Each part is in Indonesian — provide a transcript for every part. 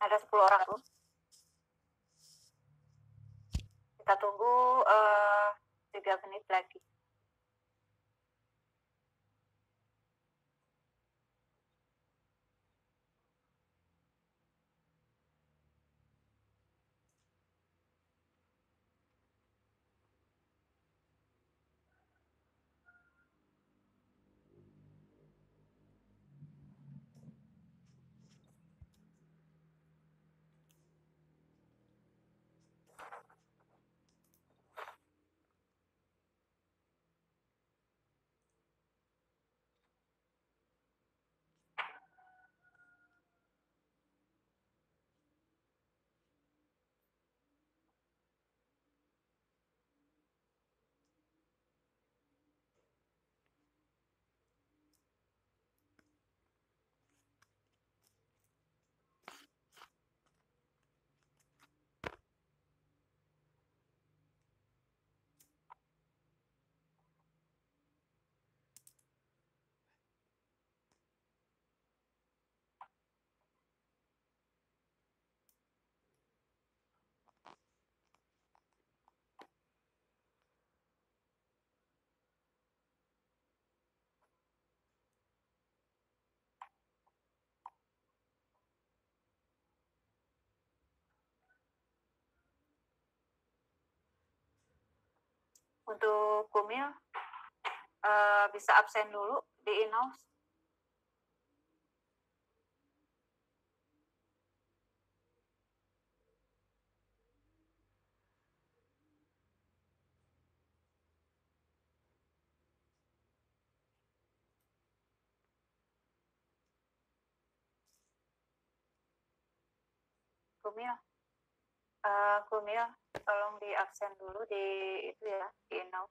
Ada 10 orang tuh. Kita tunggu 3 menit lagi. Untuk Kumil bisa absen dulu di in-house. Kumil, tolong di absen dulu di itu ya, di in-house.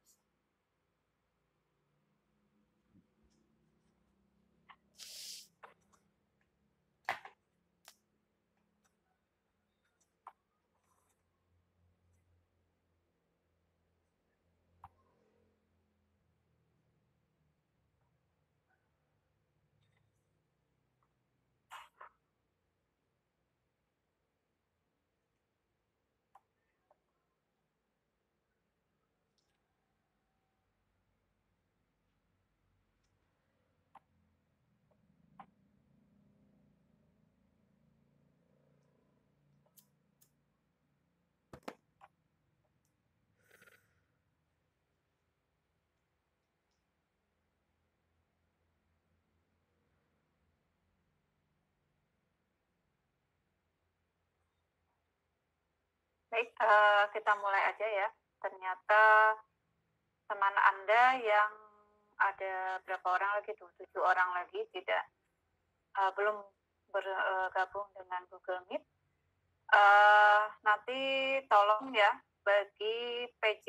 Baik, kita mulai aja ya. Ternyata teman Anda yang ada berapa orang lagi tuh? 7 orang lagi belum bergabung dengan Google Meet. Nanti tolong ya bagi PJ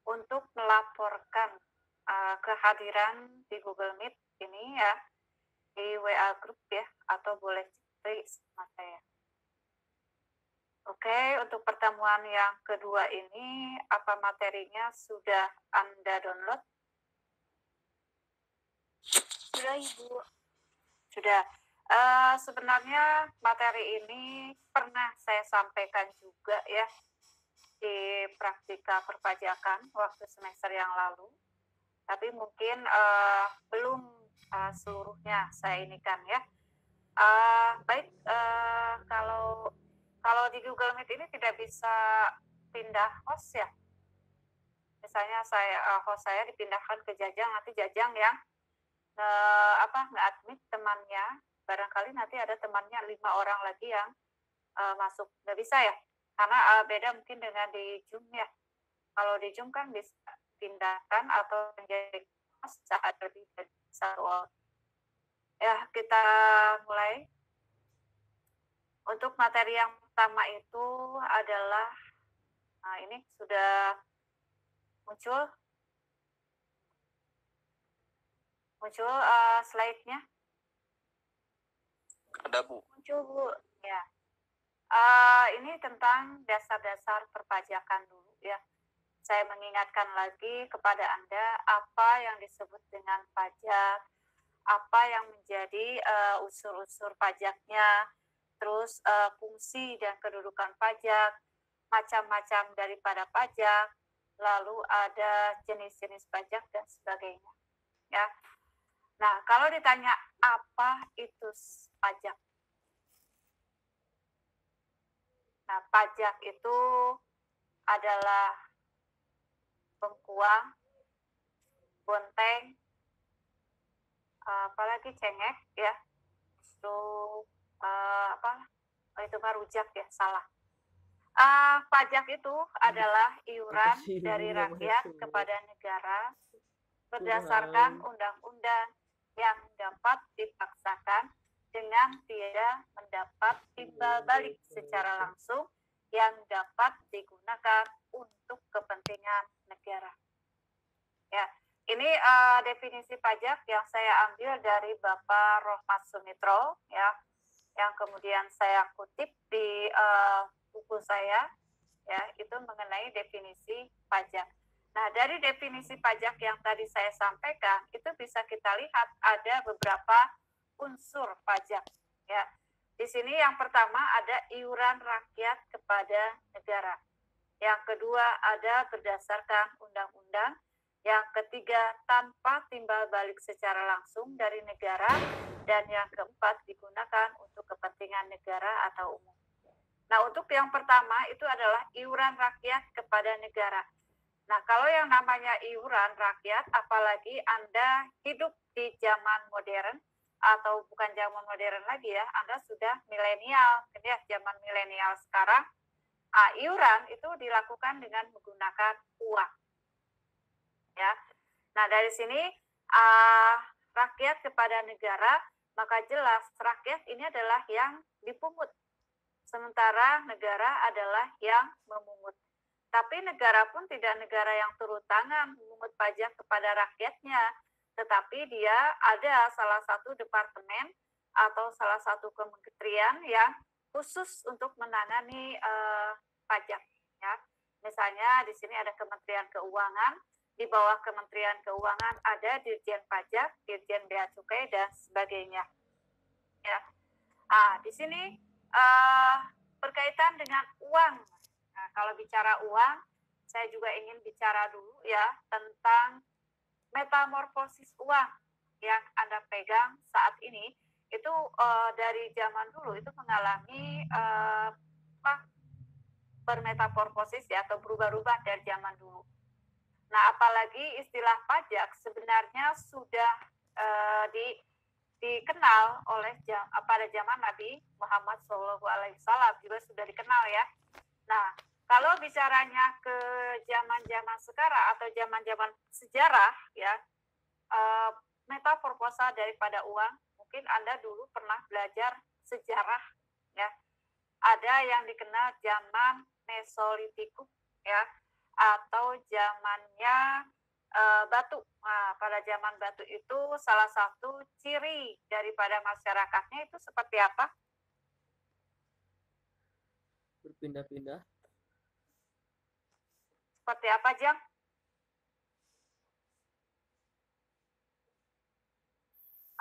untuk melaporkan kehadiran di Google Meet ini ya di WA Group ya, atau boleh cari sama saya. Oke, untuk pertemuan yang kedua ini, apa materinya sudah Anda download? Sudah, Ibu. Sudah. Sebenarnya materi ini pernah saya sampaikan juga ya di praktika perpajakan waktu semester yang lalu, tapi mungkin belum seluruhnya saya ini kan ya. Baik, kalau di Google Meet ini tidak bisa pindah host ya. Misalnya host saya dipindahkan ke Jajang, nanti Jajang yang nge-admit temannya, barangkali nanti ada temannya 5 orang lagi yang masuk. Nggak bisa ya, karena beda mungkin dengan di Zoom ya. Kalau di Zoom kan bisa pindahkan atau menjadi host saat lebih dari 1 orang. Ya, kita mulai. Untuk materi yang pertama itu adalah, ini sudah muncul slide-nya? Ada, Bu. Muncul, Bu. Ya. Ini tentang dasar-dasar perpajakan dulu ya. Saya mengingatkan lagi kepada Anda apa yang disebut dengan pajak, apa yang menjadi unsur-unsur pajaknya, terus fungsi dan kedudukan pajak, macam-macam daripada pajak, lalu ada jenis-jenis pajak dan sebagainya. Ya. Nah, kalau ditanya apa itu pajak? Nah, pajak itu adalah bengkuang, bonteng, apalagi cengek ya, itu apa? Oh, itu mah rujak ya, salah. Pajak itu adalah iuran dari rakyat kepada negara berdasarkan undang-undang yang dapat dipaksakan dengan tidak mendapat timbal balik secara langsung yang dapat digunakan untuk kepentingan negara. Ya, ini definisi pajak yang saya ambil dari Bapak Rohmat Sumitro, ya, yang kemudian saya kutip di buku saya, ya, itu mengenai definisi pajak. Nah, dari definisi pajak yang tadi saya sampaikan, itu bisa kita lihat ada beberapa unsur pajak. Ya, di sini yang pertama ada iuran rakyat kepada negara. Yang kedua ada berdasarkan undang-undang. Yang ketiga tanpa timbal balik secara langsung dari negara. Dan yang keempat digunakan untuk kepentingan negara atau umum. Nah, untuk yang pertama itu adalah iuran rakyat kepada negara. Nah, kalau yang namanya iuran rakyat, apalagi Anda hidup di zaman modern, atau bukan zaman modern lagi ya, Anda sudah milenial, ya, zaman milenial sekarang, iuran itu dilakukan dengan menggunakan uang. Ya, nah dari sini rakyat kepada negara, maka jelas rakyat ini adalah yang dipungut, sementara negara adalah yang memungut. Tapi negara pun tidak negara yang turut tangan memungut pajak kepada rakyatnya, tetapi dia ada salah satu departemen atau salah satu kementerian yang khusus untuk menangani pajak. Ya. Misalnya di sini ada Kementerian Keuangan, di bawah Kementerian Keuangan ada Dirjen Pajak, Dirjen Bea Cukai dan sebagainya. Ya. Di sini berkaitan dengan uang. Nah, kalau bicara uang, saya juga ingin bicara dulu ya tentang metamorfosis uang yang Anda pegang saat ini. Itu dari zaman dulu itu mengalami bermetamorfosis ya, atau berubah-ubah dari zaman dulu. Nah, apalagi istilah pajak sebenarnya sudah dikenal oleh pada zaman Nabi Muhammad SAW juga sudah dikenal ya. Nah, kalau bicaranya ke zaman-zaman sekarang atau zaman-zaman sejarah ya, metamorfosa daripada uang, mungkin Anda dulu pernah belajar sejarah ya. Ada yang dikenal zaman Mesolitikum ya, atau zamannya batu. Nah, pada zaman batu itu salah satu ciri daripada masyarakatnya itu seperti apa? Berpindah-pindah. Seperti apa, Jang?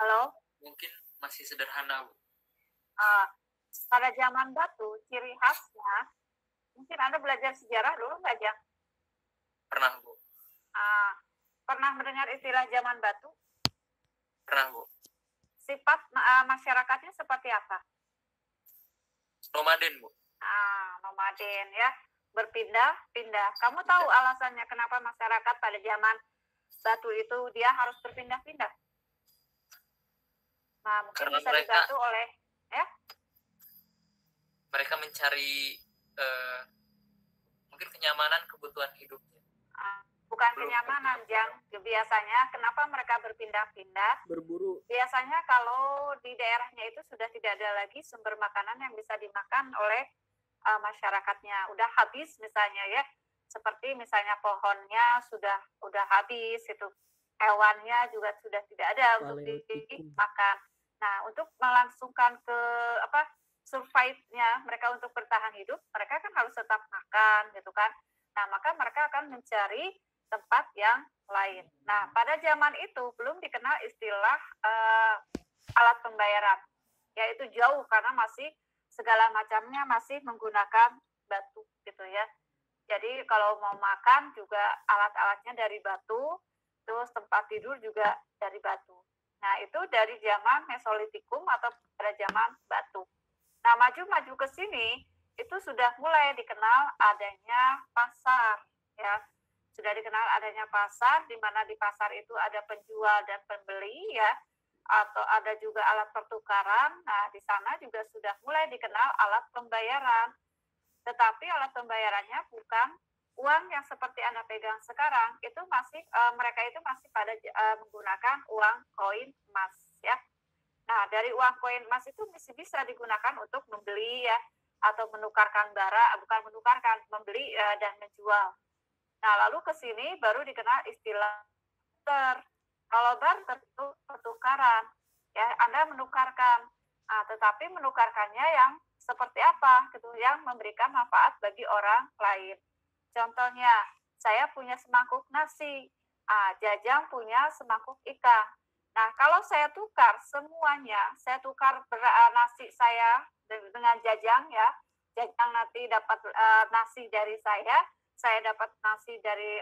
Halo? Mungkin masih sederhana, Bu. Pada zaman batu, ciri khasnya, mungkin Anda belajar sejarah dulu nggak, Jang? Pernah, Bu. Pernah mendengar istilah zaman batu? Pernah, Bu. Sifat masyarakatnya seperti apa? Nomaden, Bu. Nomaden ya, berpindah-pindah. Kamu tahu alasannya kenapa masyarakat pada zaman batu itu dia harus berpindah-pindah? Nah, mungkin karena bisa dibantu oleh ya. Mereka mencari mungkin kenyamanan kebutuhan hidupnya. Bukan kenyamanan, Jang. Biasanya kenapa mereka berpindah-pindah? Berburu. Biasanya kalau di daerahnya itu sudah tidak ada lagi sumber makanan yang bisa dimakan oleh masyarakatnya. Udah habis misalnya ya. Seperti misalnya pohonnya sudah habis itu. Hewannya juga sudah tidak ada untuk dimakan. Nah, untuk melangsungkan ke survive-nya mereka untuk bertahan hidup, mereka kan harus tetap makan gitu kan. Nah, maka mereka akan mencari tempat yang lain. Nah, pada zaman itu belum dikenal istilah alat pembayaran, yaitu jauh karena masih segala macamnya masih menggunakan batu gitu ya. Jadi kalau mau makan juga alat-alatnya dari batu, terus tempat tidur juga dari batu. Nah, itu dari zaman Mesolitikum atau pada zaman batu. Nah, maju-maju ke sini itu sudah mulai dikenal adanya pasar ya. Sudah dikenal adanya pasar, di mana di pasar itu ada penjual dan pembeli ya, atau ada juga alat pertukaran. Nah, di sana juga sudah mulai dikenal alat pembayaran. Tetapi alat pembayarannya bukan uang yang seperti Anda pegang sekarang, itu masih mereka itu masih pada menggunakan uang koin emas ya. Nah, dari uang koin emas itu masih bisa digunakan untuk membeli ya, atau menukarkan barang, bukan menukarkan, membeli dan menjual. Nah, lalu ke sini baru dikenal istilah barter. Kalau barter itu pertukaran, ya Anda menukarkan. Nah, tetapi menukarkannya yang seperti apa gitu, yang memberikan manfaat bagi orang lain. Contohnya, saya punya semangkuk nasi, Jajang punya semangkuk ikan. Nah, kalau saya tukar semuanya, saya tukar nasi saya dengan Jajang ya, Jajang nanti dapat nasi dari saya dapat nasi dari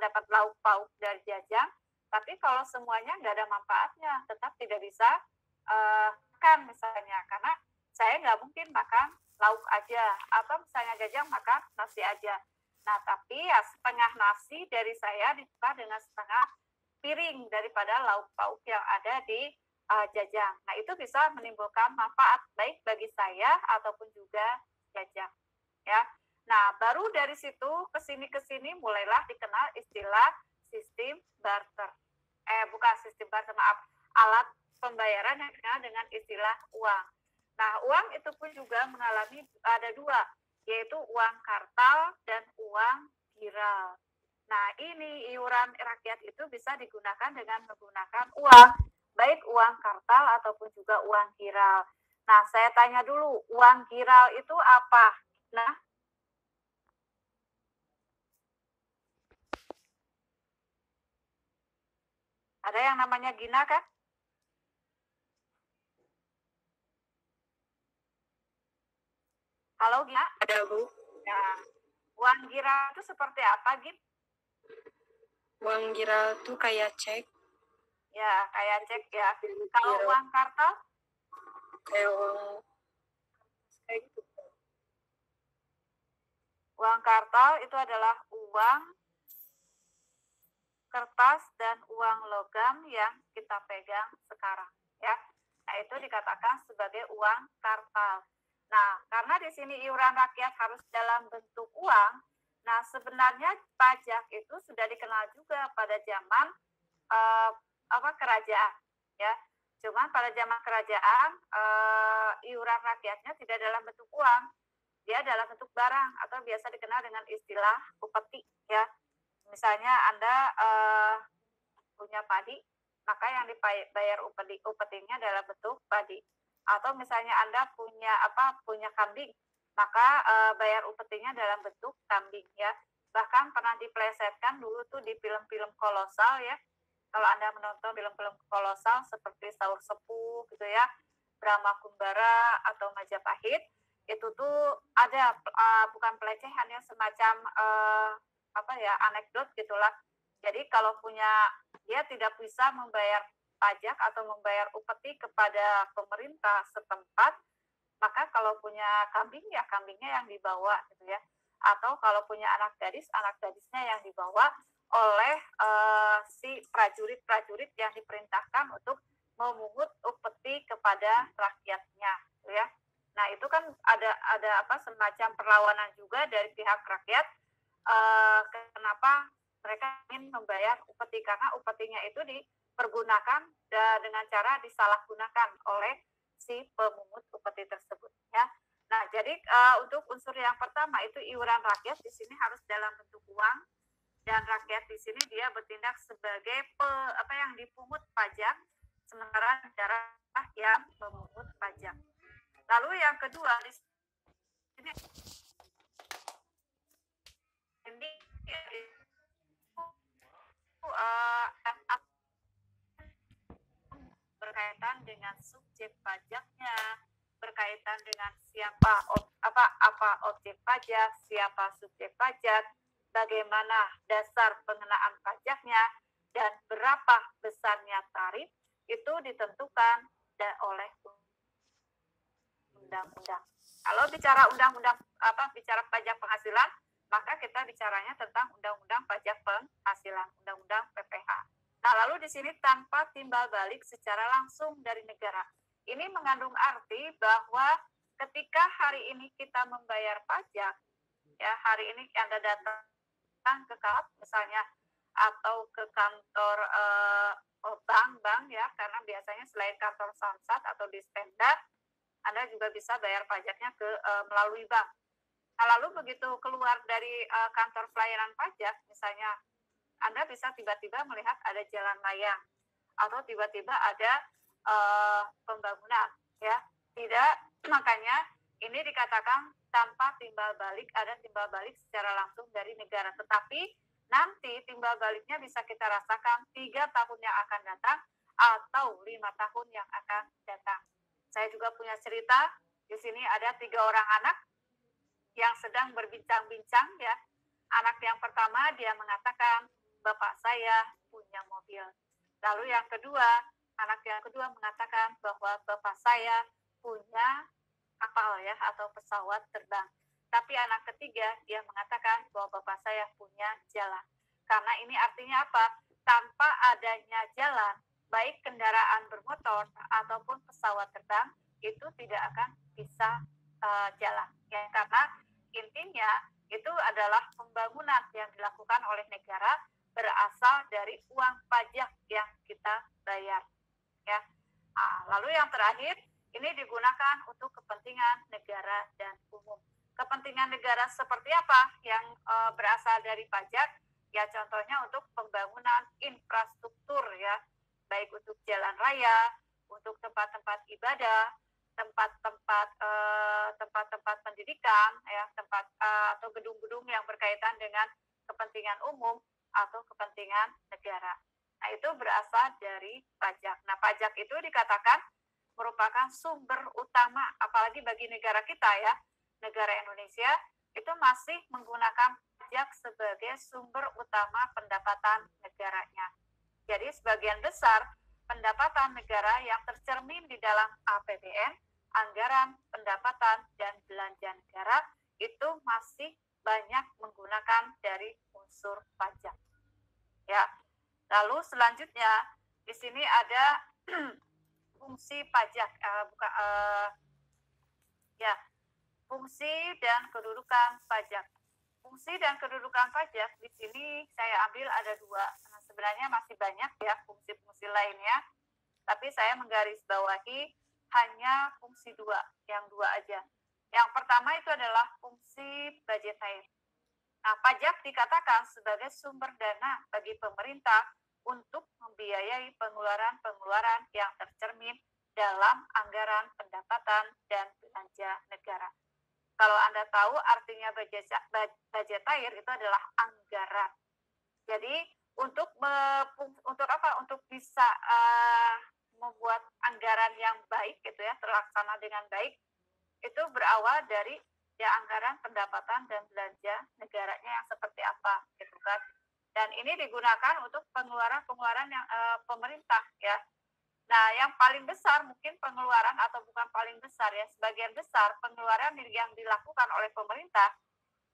dapat lauk pauk dari Jajang. Tapi kalau semuanya nggak ada manfaatnya, tetap tidak bisa makan misalnya, karena saya nggak mungkin makan lauk aja, atau misalnya Jajang makan nasi aja. Nah, tapi ya setengah nasi dari saya ditukar dengan setengah piring daripada lauk pauk yang ada di Jajang. Nah, itu bisa menimbulkan manfaat baik bagi saya ataupun juga Jajang. Ya. Nah, baru dari situ ke sini mulailah dikenal istilah sistem barter. Bukan sistem barter, maaf, alat pembayaran yang dikenal dengan istilah uang. Nah, uang itu pun juga mengalami ada dua, yaitu uang kartal dan uang giral. Nah, ini iuran rakyat itu bisa digunakan dengan menggunakan uang, baik uang kartal ataupun juga uang giral. Nah, saya tanya dulu, uang giral itu apa? Nah, ada yang namanya Gina kan? Halo Gina? Ada, Bu. Ya. Uang giral itu seperti apa, Gin? Uang giral tuh kayak cek. Ya, kayak cek ya. Kalau uang kartal? Kayak uang kayak gitu. Uang kartal itu adalah uang kertas dan uang logam yang kita pegang sekarang ya. Nah, itu dikatakan sebagai uang kartal. Nah, karena di sini iuran rakyat harus dalam bentuk uang, nah sebenarnya pajak itu sudah dikenal juga pada zaman kerajaan ya. Cuman pada zaman kerajaan iuran rakyatnya tidak dalam bentuk uang, dia dalam bentuk barang atau biasa dikenal dengan istilah upeti ya. Misalnya Anda punya padi, maka yang dibayar upetinya dalam bentuk padi. Atau misalnya Anda punya kambing, maka bayar upetinya dalam bentuk kambing ya. Bahkan pernah dipelesetkan dulu tuh di film-film kolosal ya. Kalau Anda menonton film-film kolosal seperti Saur Sepuh gitu ya, Brahma Kumbara atau Majapahit, itu tuh ada bukan pelecehan ya, semacam anekdot gitulah. Jadi kalau dia tidak bisa membayar pajak atau membayar upeti kepada pemerintah setempat, maka kalau punya kambing ya kambingnya yang dibawa gitu ya. Atau kalau punya anak gadisnya yang dibawa oleh si prajurit-prajurit yang diperintahkan untuk memungut upeti kepada rakyatnya gitu ya. Nah, itu kan ada semacam perlawanan juga dari pihak rakyat. Kenapa mereka ingin membayar upeti, karena upetinya itu dipergunakan dengan cara disalahgunakan oleh si pemungut upeti tersebut ya. Nah, jadi untuk unsur yang pertama itu iuran rakyat di sini harus dalam bentuk uang, dan rakyat di sini dia bertindak sebagai yang dipungut pajak, sementara negara yang memungut pajak. Lalu yang kedua di sini apa objek pajak, siapa subjek pajak, bagaimana dasar pengenaan pajaknya, dan berapa besarnya tarif itu ditentukan oleh undang-undang. Kalau bicara bicara pajak penghasilan, maka kita bicaranya tentang undang-undang pajak penghasilan, undang-undang PPH. Nah, lalu di sini tanpa timbal balik secara langsung dari negara. Ini mengandung arti bahwa ketika hari ini kita membayar pajak, ya hari ini Anda datang ke KAP misalnya atau ke kantor bank ya, karena biasanya selain kantor Samsat atau Dispenda, Anda juga bisa bayar pajaknya melalui bank. Nah, lalu begitu keluar dari kantor pelayanan pajak, misalnya Anda bisa tiba-tiba melihat ada jalan layang atau tiba-tiba ada pembangunan, ya. Tidak, makanya ini dikatakan tanpa timbal balik, ada timbal balik secara langsung dari negara. Tetapi nanti timbal baliknya bisa kita rasakan 3 tahun yang akan datang atau 5 tahun yang akan datang. Saya juga punya cerita, di sini ada 3 orang anak yang sedang berbincang-bincang, ya. Anak yang pertama dia mengatakan, bapak saya punya mobil. Lalu yang kedua, anak yang kedua mengatakan bahwa bapak saya punya kapal ya atau pesawat terbang. Tapi anak ketiga dia mengatakan bahwa bapak saya punya jalan. Karena ini artinya apa? Tanpa adanya jalan, baik kendaraan bermotor ataupun pesawat terbang itu tidak akan bisa jalan. Ya, karena intinya itu adalah pembangunan yang dilakukan oleh negara berasal dari uang pajak yang kita bayar. Ya. Lalu yang terakhir, ini digunakan untuk kepentingan negara dan umum. Kepentingan negara seperti apa yang berasal dari pajak? Ya contohnya untuk pembangunan infrastruktur ya, baik untuk jalan raya, untuk tempat-tempat ibadah, tempat-tempat pendidikan, ya tempat atau gedung-gedung yang berkaitan dengan kepentingan umum atau kepentingan negara. Nah, itu berasal dari pajak. Nah, pajak itu dikatakan merupakan sumber utama, apalagi bagi negara kita ya, negara Indonesia, itu masih menggunakan pajak sebagai sumber utama pendapatan negaranya. Jadi, sebagian besar pendapatan negara yang tercermin di dalam APBN, anggaran, pendapatan, dan belanja negara, itu masih banyak menggunakan dari unsur pajak. Ya. Lalu selanjutnya di sini ada fungsi pajak, fungsi dan kedudukan pajak. Fungsi dan kedudukan pajak di sini saya ambil ada 2. Nah, sebenarnya masih banyak ya fungsi-fungsi lainnya, tapi saya menggarisbawahi hanya fungsi 2, yang 2 aja. Yang pertama itu adalah fungsi budgetair. Nah, pajak dikatakan sebagai sumber dana bagi pemerintah untuk membiayai pengeluaran-pengeluaran yang tercermin dalam anggaran pendapatan dan belanja negara. Kalau Anda tahu artinya budgetair itu adalah anggaran. Jadi untuk apa? Untuk bisa membuat anggaran yang baik gitu ya, terlaksana dengan baik, itu berawal dari ya anggaran pendapatan dan belanja negaranya yang seperti apa gitu kan. Dan ini digunakan untuk pengeluaran yang pemerintah ya. Nah, yang paling besar mungkin pengeluaran atau bukan paling besar ya, sebagian besar pengeluaran yang dilakukan oleh pemerintah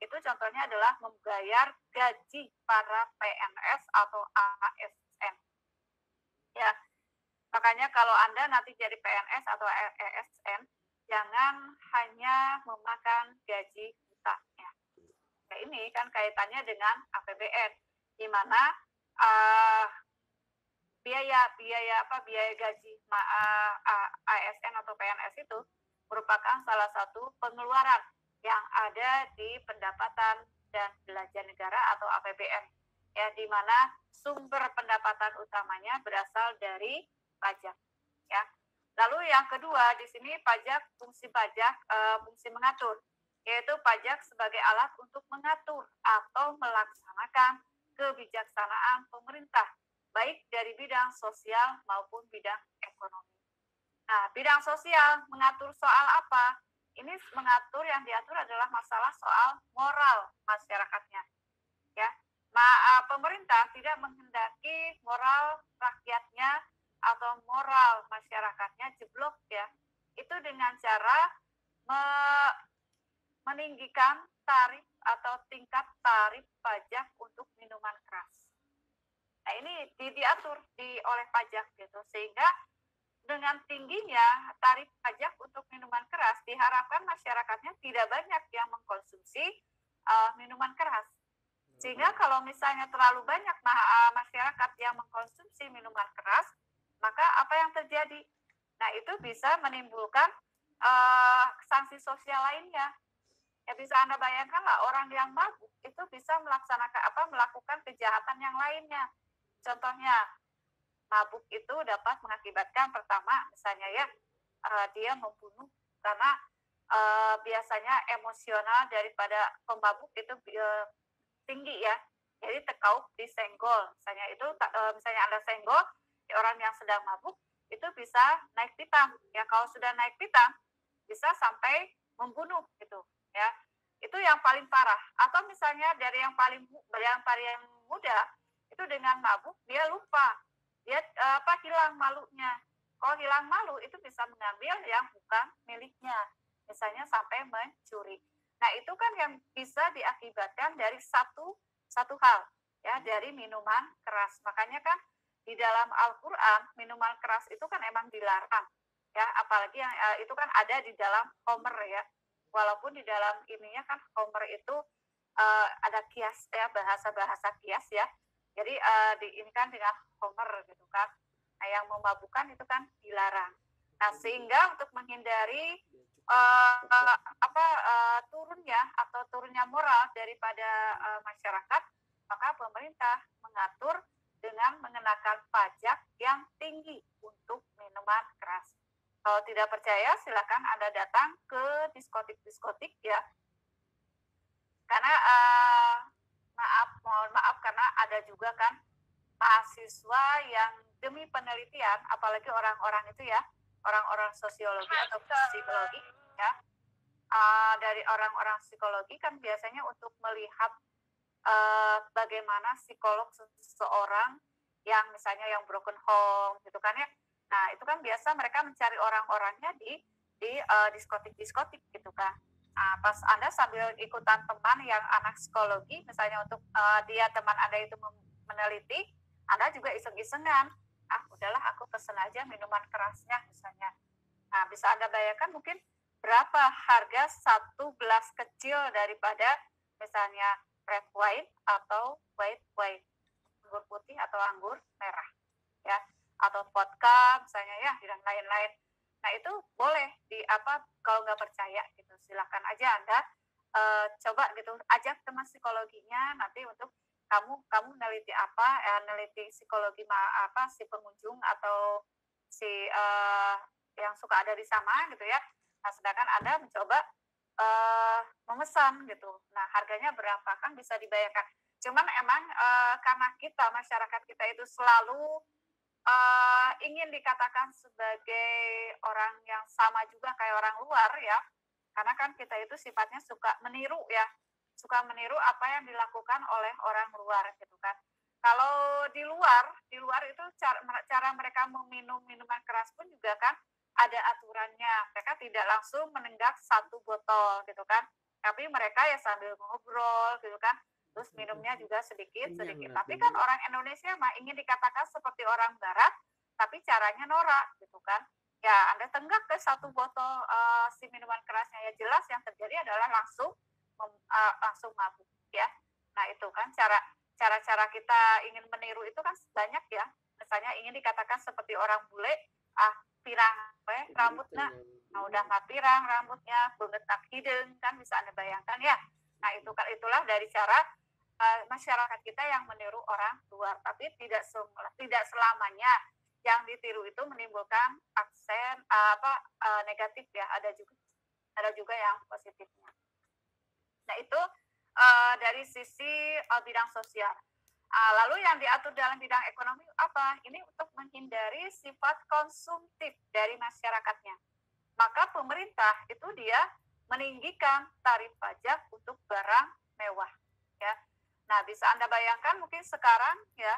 itu contohnya adalah membayar gaji para PNS atau ASN. Ya. Makanya kalau Anda nanti jadi PNS atau ASN, jangan hanya memakan gaji kita ya. Nah, ini kan kaitannya dengan APBN, di mana biaya gaji ASN atau PNS itu merupakan salah satu pengeluaran yang ada di pendapatan dan belanja negara atau APBN ya, di mana sumber pendapatan utamanya berasal dari pajak ya. Lalu yang kedua di sini fungsi mengatur, yaitu pajak sebagai alat untuk mengatur atau melaksanakan kebijaksanaan pemerintah, baik dari bidang sosial maupun bidang ekonomi. Nah, bidang sosial mengatur soal apa? ini yang diatur adalah masalah soal moral masyarakatnya. Ya, pemerintah tidak menghendaki moral rakyatnya atau moral masyarakatnya jeblok ya. Itu dengan cara meninggikan tarif atau tingkat tarif pajak untuk minuman keras. Nah, ini diatur oleh pajak gitu, sehingga dengan tingginya tarif pajak untuk minuman keras diharapkan masyarakatnya tidak banyak yang mengkonsumsi minuman keras. Sehingga kalau misalnya terlalu banyak masyarakat yang mengkonsumsi minuman keras, maka apa yang terjadi? Nah, itu bisa menimbulkan sanksi sosial lainnya. Ya, bisa Anda bayangkan lah, orang yang mabuk itu bisa melakukan kejahatan yang lainnya. Contohnya, mabuk itu dapat mengakibatkan pertama, misalnya ya, dia membunuh karena biasanya emosional daripada pemabuk itu tinggi ya. Jadi tekaup disenggol. Misalnya Anda senggol orang yang sedang mabuk, itu bisa naik pitam. Ya, kalau sudah naik pitam bisa sampai membunuh gitu. Ya, itu yang paling parah. Atau misalnya dari yang paling muda itu dengan mabuk dia lupa, dia hilang malunya. Kalau hilang malu itu bisa mengambil yang bukan miliknya, misalnya sampai mencuri. Nah, itu kan yang bisa diakibatkan dari satu hal ya, dari minuman keras. Makanya kan di dalam Al-Qur'an minuman keras itu kan emang dilarang ya, apalagi yang itu kan ada di dalam Homer ya. Walaupun di dalam ininya kan Homer itu ada kias ya, bahasa kias ya. Jadi ini kan dengan Homer gitu kan. Nah, yang memabukkan itu kan dilarang. Nah, sehingga untuk menghindari turunnya moral daripada masyarakat, maka pemerintah mengatur dengan mengenakan pajak yang tinggi untuk minuman keras. Kalau tidak percaya, silakan Anda datang ke diskotik ya. Karena mohon maaf karena ada juga kan mahasiswa yang demi penelitian, apalagi orang-orang itu ya, orang-orang sosiologi atau psikologi ya, dari orang-orang psikologi kan biasanya untuk melihat bagaimana psikolog seseorang yang misalnya yang broken home gitu kan ya. Nah, itu kan biasa mereka mencari orang-orangnya di diskotik gitu kan. Nah, pas Anda sambil ikutan teman yang anak psikologi, misalnya untuk teman Anda itu meneliti, Anda juga iseng-isengan. Udahlah aku pesen aja minuman kerasnya misalnya. Nah, bisa Anda bayangkan mungkin berapa harga satu gelas kecil daripada misalnya red wine atau white wine, anggur putih atau anggur merah ya, atau vodka misalnya ya, dan lain-lain. Nah, itu boleh kalau nggak percaya gitu, silakan aja Anda coba gitu, ajak teman psikologinya nanti untuk kamu neliti neliti psikologi si pengunjung atau si yang suka ada di sana gitu ya. Nah, sedangkan Anda mencoba memesan gitu. Nah, harganya berapa kan bisa dibayarkan. Cuman emang karena masyarakat kita itu selalu ingin dikatakan sebagai orang yang sama juga kayak orang luar ya, karena kan kita itu sifatnya suka meniru ya, suka meniru apa yang dilakukan oleh orang luar gitu kan. Kalau di luar itu cara mereka meminum minuman keras pun juga kan ada aturannya. Mereka tidak langsung menenggak satu botol gitu kan, tapi mereka ya sambil ngobrol gitu kan, terus minumnya juga sedikit. Tapi kan orang Indonesia mah ingin dikatakan seperti orang Barat, tapi caranya norak gitu kan. Ya, Anda tenggak ke satu botol si minuman kerasnya, ya jelas yang terjadi adalah langsung mabuk ya. Nah, itu kan cara-cara kita ingin meniru itu kan banyak ya. Misalnya ingin dikatakan seperti orang bule, pirang rambutnya, nah udah mah pirang rambutnya, bengetak hidung kan, bisa Anda bayangkan ya. Nah, itulah dari cara masyarakat kita yang meniru orang luar, tapi tidak selamanya yang ditiru itu menimbulkan aksen negatif ya, ada juga yang positifnya. Nah, itu dari sisi bidang sosial. Lalu yang diatur dalam bidang ekonomi apa? Ini untuk menghindari sifat konsumtif dari masyarakatnya. Maka pemerintah itu dia meninggikan tarif pajak untuk barang mewah ya. Nah, bisa Anda bayangkan mungkin sekarang ya,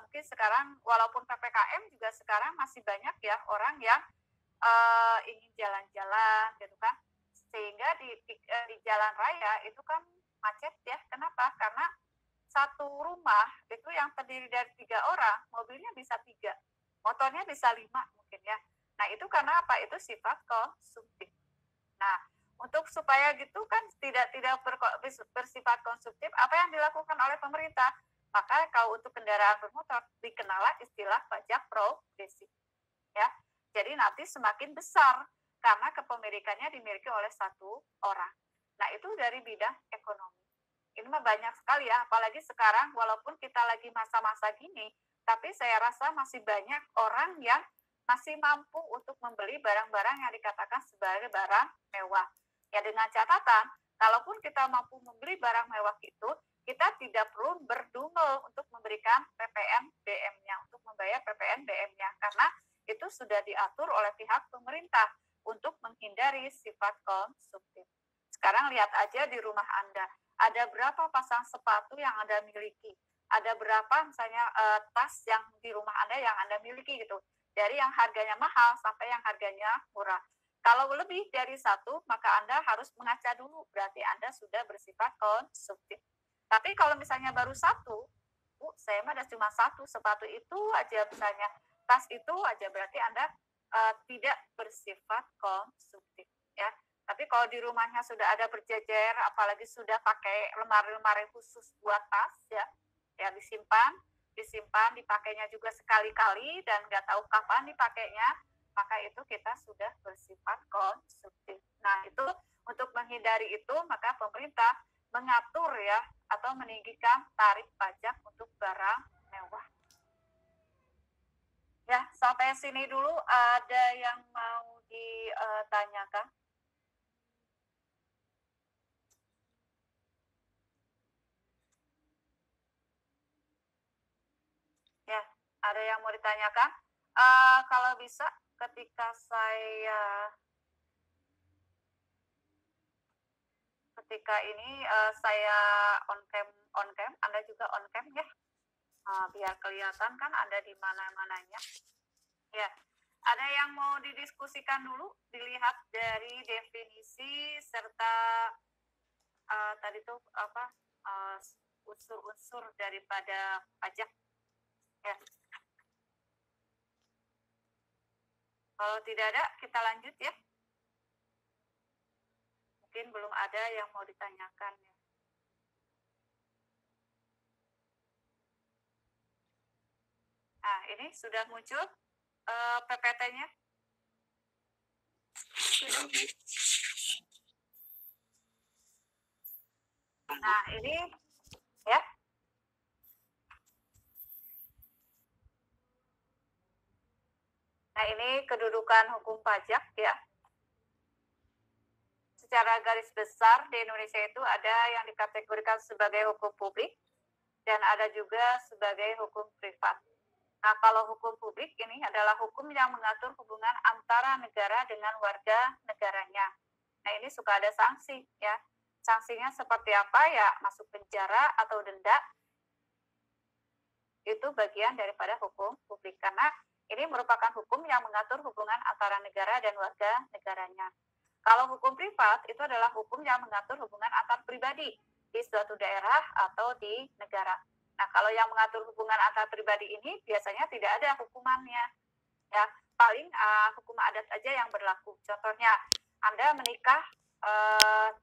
mungkin sekarang walaupun PPKM juga sekarang masih banyak ya orang yang ingin jalan-jalan gitu kan, sehingga di jalan raya itu kan macet ya. Kenapa? Karena satu rumah itu yang terdiri dari 3 orang, mobilnya bisa 3, motornya bisa 5 mungkin ya. Nah, itu karena apa? Itu sifat konsumtif. Nah, untuk supaya gitu kan tidak bersifat konsumtif, apa yang dilakukan oleh pemerintah? Maka kalau untuk kendaraan bermotor dikenallah istilah pajak progresif ya. Jadi nanti semakin besar karena kepemilikannya dimiliki oleh satu orang. Nah, itu dari bidang ekonomi. Ini mah banyak sekali ya, apalagi sekarang walaupun kita lagi masa-masa gini, tapi saya rasa masih banyak orang yang masih mampu untuk membeli barang-barang yang dikatakan sebagai barang mewah. Ya, dengan catatan, kalaupun kita mampu membeli barang mewah itu, kita tidak perlu berdumel untuk memberikan PPN BM-nya, untuk membayar PPN BM-nya, karena itu sudah diatur oleh pihak pemerintah untuk menghindari sifat konsumtif. Sekarang lihat aja di rumah Anda, ada berapa pasang sepatu yang Anda miliki, ada berapa misalnya tas yang di rumah Anda yang Anda miliki gitu, dari yang harganya mahal sampai yang harganya murah. Kalau lebih dari satu, maka Anda harus mengaca dulu, berarti Anda sudah bersifat konsumtif. Tapi kalau misalnya baru satu, saya mah ada cuma satu sepatu itu aja misalnya, tas itu aja, berarti Anda tidak bersifat konsumtif ya. Tapi kalau di rumahnya sudah ada berjejer, apalagi sudah pakai lemari-lemari khusus buat tas ya, ya disimpan, dipakainya juga sekali-kali dan nggak tahu kapan dipakainya, maka itu kita sudah bersifat konsumtif. Nah, itu untuk menghindari itu, maka pemerintah mengatur ya atau meninggikan tarif pajak untuk barang mewah. Ya, sampai sini dulu. Ada yang mau ditanyakan? Ya, ada yang mau ditanyakan? Kalau bisa, ketika ini saya on cam, Anda juga on cam ya, biar kelihatan kan Anda di mana-mananya. Ya, ada yang mau didiskusikan dulu, dilihat dari definisi serta tadi tuh apa unsur-unsur daripada pajak. Ya. Kalau tidak ada, kita lanjut ya. Mungkin belum ada yang mau ditanyakan ya. Nah, ini sudah muncul PPT-nya. Nah, ini ya. Nah, ini kedudukan hukum pajak ya. Secara garis besar di Indonesia itu ada yang dikategorikan sebagai hukum publik dan ada juga sebagai hukum privat. Nah, kalau hukum publik ini adalah hukum yang mengatur hubungan antara negara dengan warga negaranya. Nah, ini suka ada sanksi ya. Sanksinya seperti apa ya? Masuk penjara atau denda. Itu bagian daripada hukum publik karena ini merupakan hukum yang mengatur hubungan antara negara dan warga negaranya. Kalau hukum privat itu adalah hukum yang mengatur hubungan antar pribadi di suatu daerah atau di negara. Nah, kalau yang mengatur hubungan antar pribadi ini biasanya tidak ada hukumannya. Ya, paling hukum adat aja yang berlaku. Contohnya, Anda menikah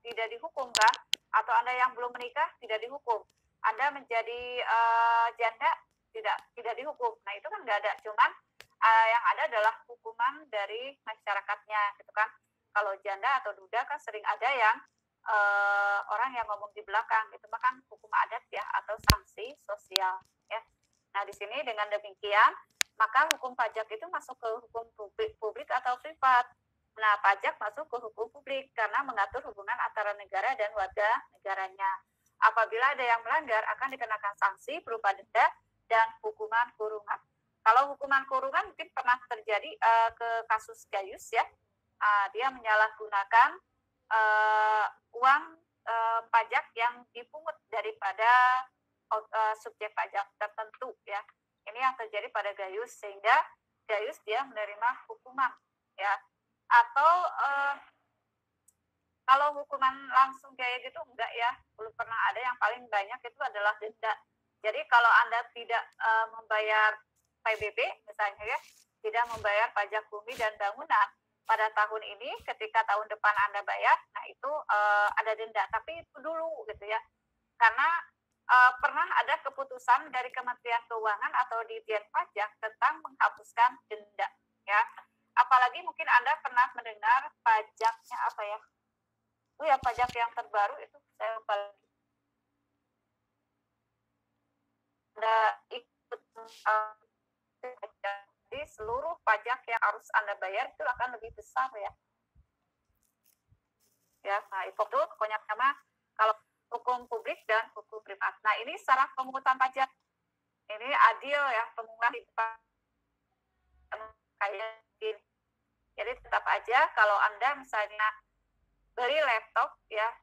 tidak dihukum kan? Atau Anda yang belum menikah tidak dihukum. Anda menjadi janda tidak dihukum. Nah, itu kan nggak ada. Cuman yang ada adalah hukuman dari masyarakatnya, gitu kan. Kalau janda atau duda kan sering ada yang orang yang ngomong di belakang, itu kan hukum adat ya atau sanksi sosial ya. Nah, di sini dengan demikian maka hukum pajak itu masuk ke hukum publik atau privat. Nah, pajak masuk ke hukum publik karena mengatur hubungan antara negara dan warga negaranya. Apabila ada yang melanggar akan dikenakan sanksi berupa denda dan hukuman kurungan. Kalau hukuman kurungan mungkin pernah terjadi ke kasus Gayus ya. Dia menyalahgunakan uang pajak yang dipungut daripada subjek pajak tertentu ya. Ini yang terjadi pada Gayus, sehingga Gayus dia menerima hukuman ya. Atau kalau hukuman langsung kayak gitu enggak ya, belum pernah ada. Yang paling banyak itu adalah denda. Jadi kalau Anda tidak membayar PBB misalnya ya, tidak membayar pajak bumi dan bangunan pada tahun ini, ketika tahun depan Anda bayar, nah itu ada denda. Tapi itu dulu gitu ya, karena pernah ada keputusan dari Kementerian Keuangan atau Ditjen Pajak tentang menghapuskan denda ya. Apalagi mungkin Anda pernah mendengar pajaknya apa ya? Itu ya pajak yang terbaru itu saya lupa lagi. Anda ikut jadi seluruh pajak yang harus Anda bayar itu akan lebih besar ya. Ya, nah itu tuh pokoknya sama kalau hukum publik dan hukum privat. Nah, ini secara pemungutan pajak. Ini adil ya, pemungutan kayak gini. Jadi tetap aja kalau Anda misalnya beli laptop ya,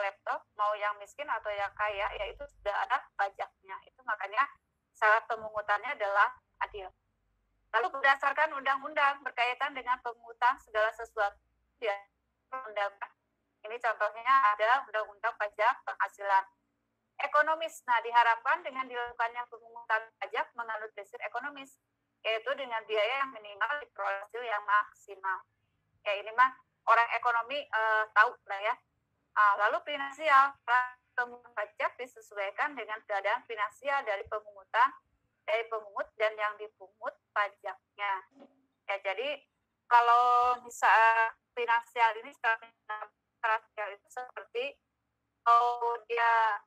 laptop mau yang miskin atau yang kaya, ya itu sudah ada pajaknya. Itu makanya syarat pemungutannya adalah adil. Lalu berdasarkan undang-undang berkaitan dengan pemungutan segala sesuatu ya, undang. Ini contohnya ada Undang-Undang Pajak Penghasilan Ekonomis. Nah, diharapkan dengan dilakukannya pemungutan pajak menganut prinsip ekonomis, yaitu dengan biaya yang minimal diperoleh hasil yang maksimal. Ya, ini mah orang ekonomi tahu lah ya. Lalu finansial, pemungutan pajak disesuaikan dengan keadaan finansial dari pemungut dan yang dipungut pajaknya. Ya, jadi kalau misal finansial ini finansial itu seperti kalau dia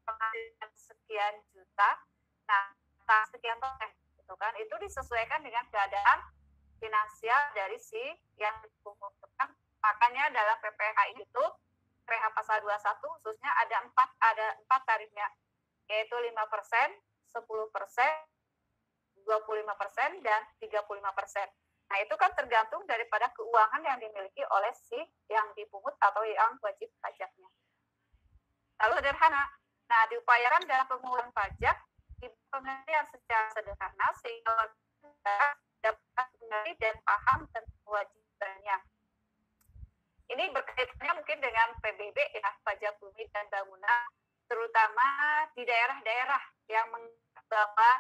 penghasilan sekian juta, nah sekian gitu kan, itu disesuaikan dengan keadaan finansial dari si yang dipungut. Makanya dalam PPh itu PPh pasal 21 khususnya ada empat tarifnya, yaitu 5%, 10%, 25%, dan 35%. Nah, itu kan tergantung daripada keuangan yang dimiliki oleh si yang dipungut atau yang wajib pajaknya. Lalu sederhana. Nah, diupayakan dalam pemungutan pajak pengertian secara sederhana sehingga dapat mengerti dan paham tentang kewajibannya. Ini berkaitannya mungkin dengan PBB ya, pajak bumi dan bangunan, terutama di daerah-daerah yang bahwa